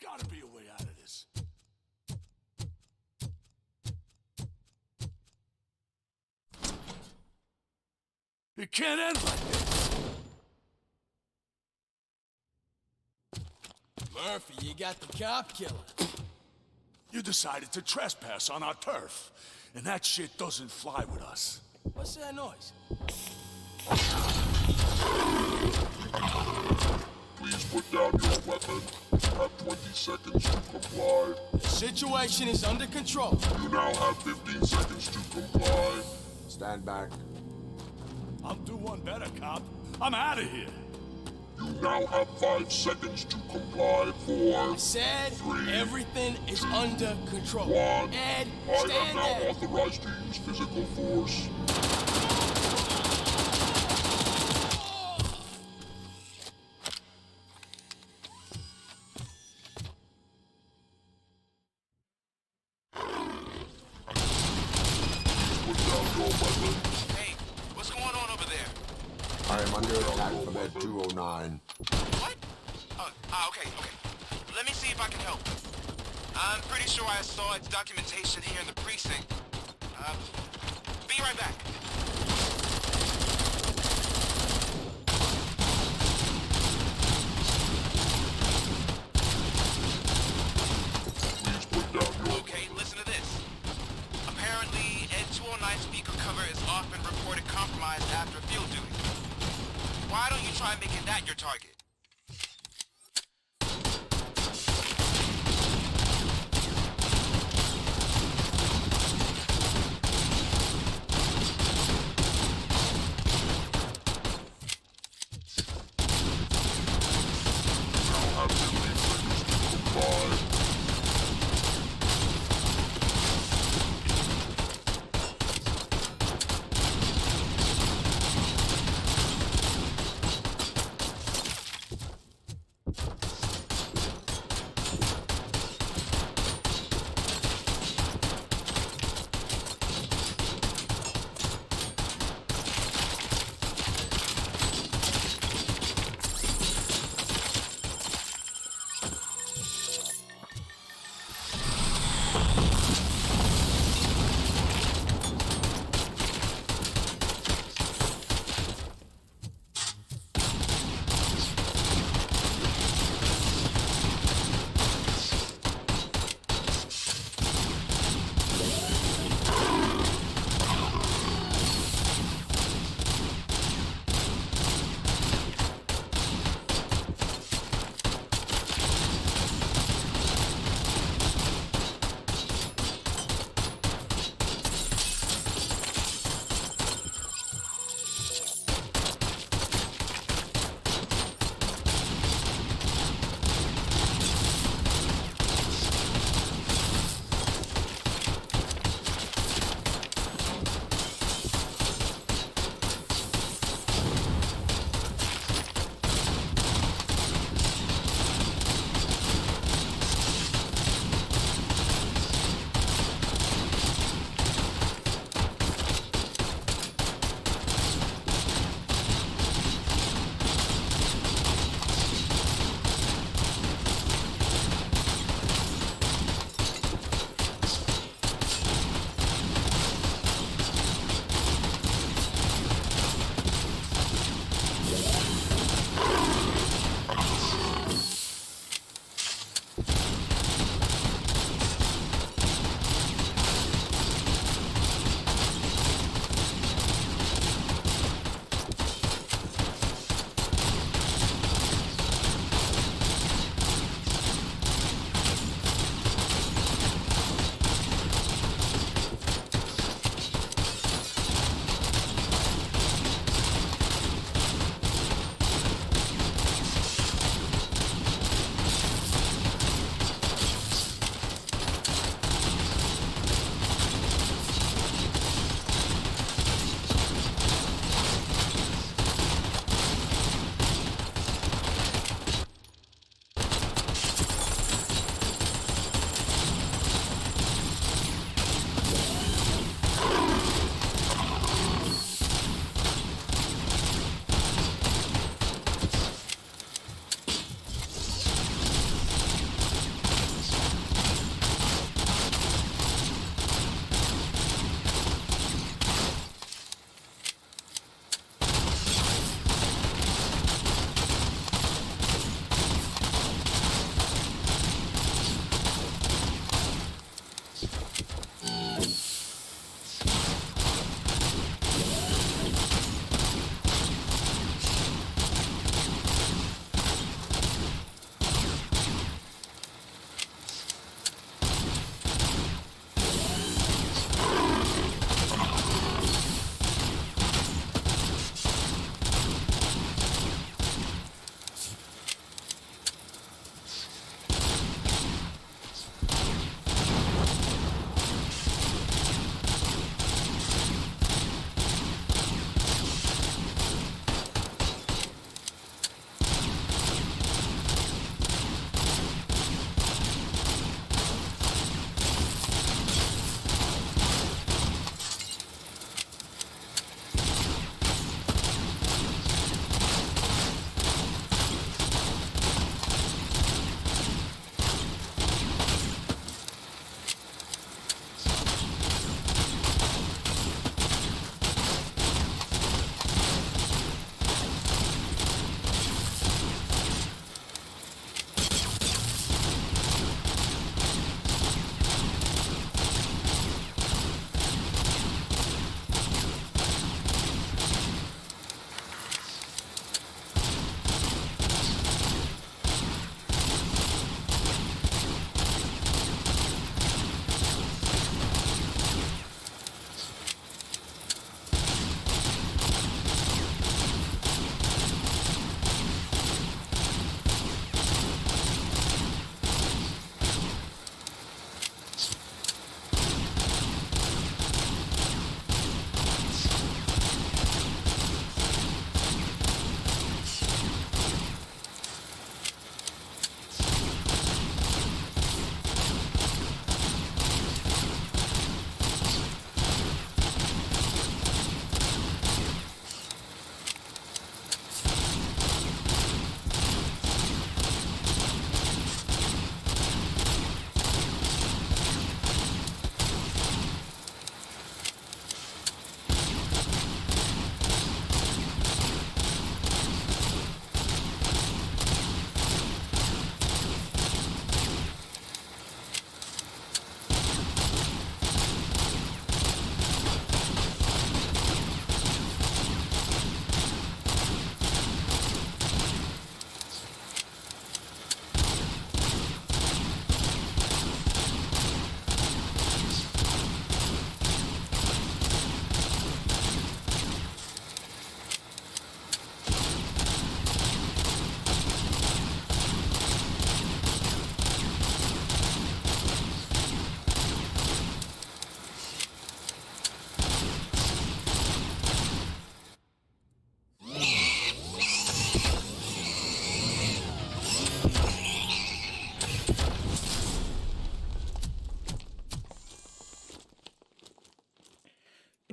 gotta be a way out of this. It can't end like this. Murphy, you got the cop killer. You decided to trespass on our turf, and that shit doesn't fly with us. What's that noise? Please put down your weapon. You have 20 seconds to comply. The situation is under control. You now have 15 seconds to comply. Stand back. I'll do one better, cop. I'm out of here. You now have 5 seconds to comply. 4, I said 3, everything is under control. 1. Ed, I stand am now there. authorized to use physical force. Hey, what's going on over there? I am under attack from Ed 209. What? Okay. Let me see if I can help. I'm pretty sure I saw its documentation here in the precinct. Be right back. Please put down your... Okay, listen to this. Apparently, Ed 209 speaker cover is often reported compromised after field duty. Why don't you try making that your target?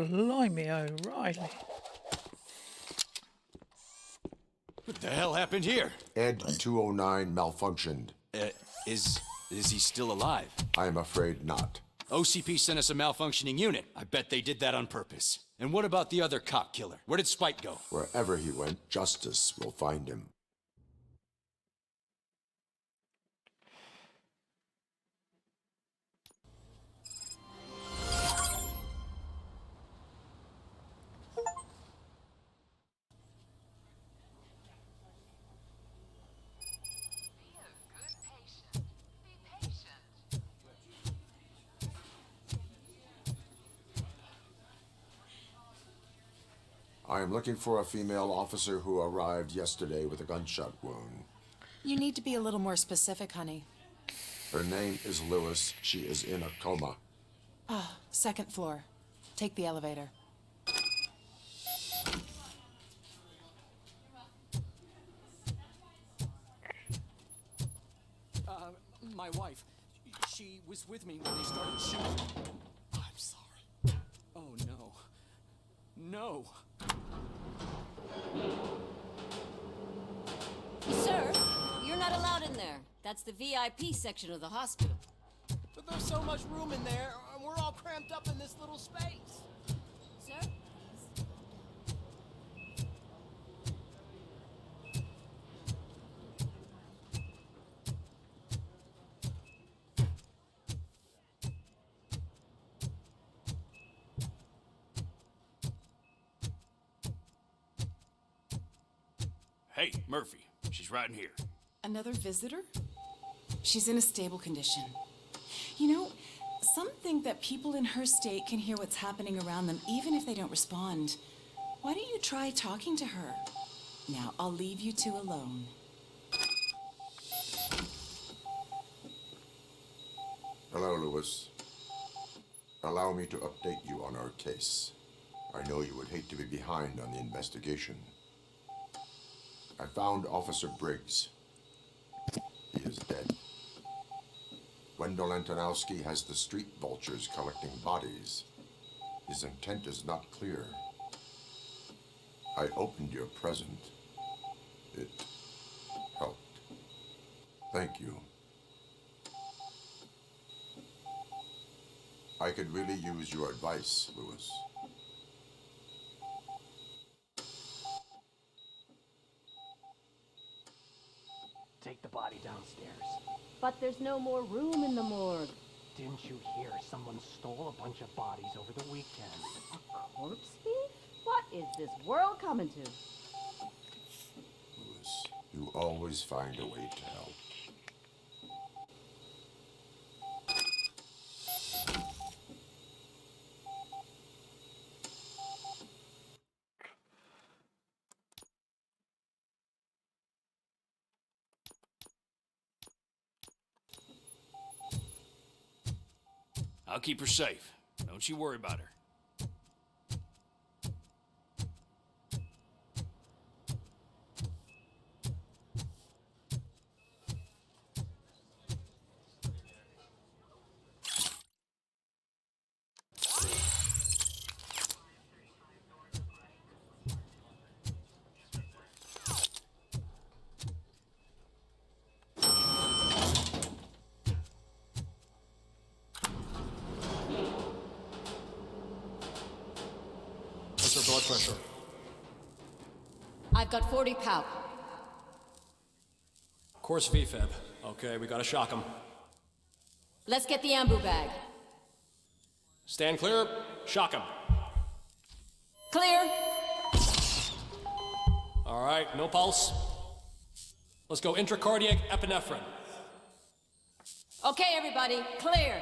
Blimey, O'Reilly. What the hell happened here? Ed 209 malfunctioned. Is he still alive? I am afraid not. OCP sent us a malfunctioning unit. I bet they did that on purpose. And what about the other cop killer? Where did Spike go? Wherever he went, justice will find him. I am looking for a female officer who arrived yesterday with a gunshot wound. You need to be a little more specific, honey. Her name is Lewis. She is in a coma. Ah, second floor. Take the elevator. My wife. She was with me when they started shooting. I'm sorry. Oh, no. No. Sir, you're not allowed in there. That's the VIP section of the hospital. But there's so much room in there, and we're all cramped up in this little space. Sir? Hey, Murphy. She's right in here. Another visitor? She's in a stable condition. You know, some think that people in her state can hear what's happening around them even if they don't respond. Why don't you try talking to her? Now, I'll leave you two alone. Hello, Lewis. Allow me to update you on our case. I know you would hate to be behind on the investigation. I found Officer Briggs. He is dead. Wendell Antonowski has the street vultures collecting bodies. His intent is not clear. I opened your present. It helped. Thank you. I could really use your advice, Lewis. Take the body downstairs. But there's no more room in the morgue. Didn't you hear someone stole a bunch of bodies over the weekend? A corpse thief? What is this world coming to? Lewis, you always find a way to help. I'll keep her safe. Don't you worry about her. What's her blood pressure? I've got 40 pow. Course VFib. Okay, we gotta shock him. Let's get the ambu bag. Stand clear. Shock him. Clear. All right, no pulse. Let's go intracardiac epinephrine. Okay, everybody, clear.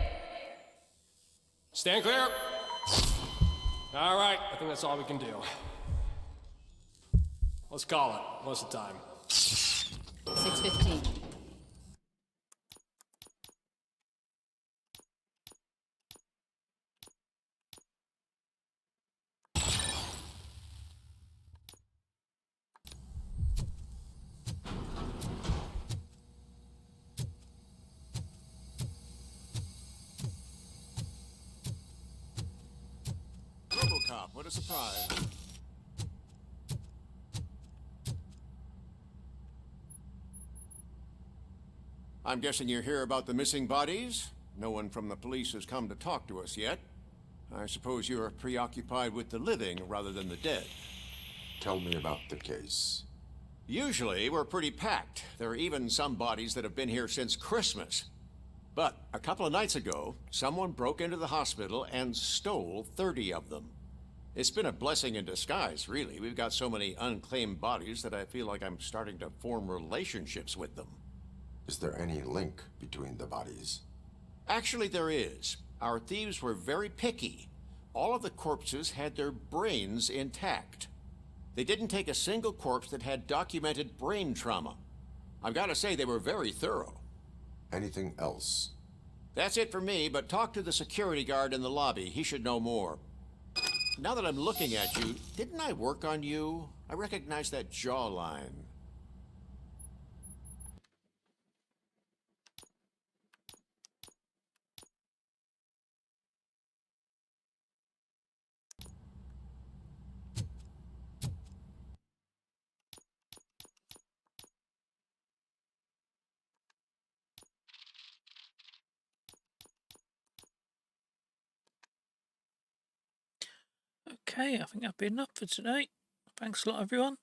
Stand clear. All right, I think that's all we can do. Let's call it. What's the time? 6:15. RoboCop. What a surprise. I'm guessing you're here about the missing bodies? No one from the police has come to talk to us yet. I suppose you're preoccupied with the living rather than the dead. Tell me about the case. Usually, we're pretty packed. There are even some bodies that have been here since Christmas. But a couple of nights ago, someone broke into the hospital and stole 30 of them. It's been a blessing in disguise, really. We've got so many unclaimed bodies that I feel like I'm starting to form relationships with them. Is there any link between the bodies? Actually, there is. Our thieves were very picky. All of the corpses had their brains intact. They didn't take a single corpse that had documented brain trauma. I've got to say, they were very thorough. Anything else? That's it for me, but talk to the security guard in the lobby. He should know more. Now that I'm looking at you, didn't I work on you? I recognize that jawline. Okay, I think that'll be enough for today. Thanks a lot, everyone.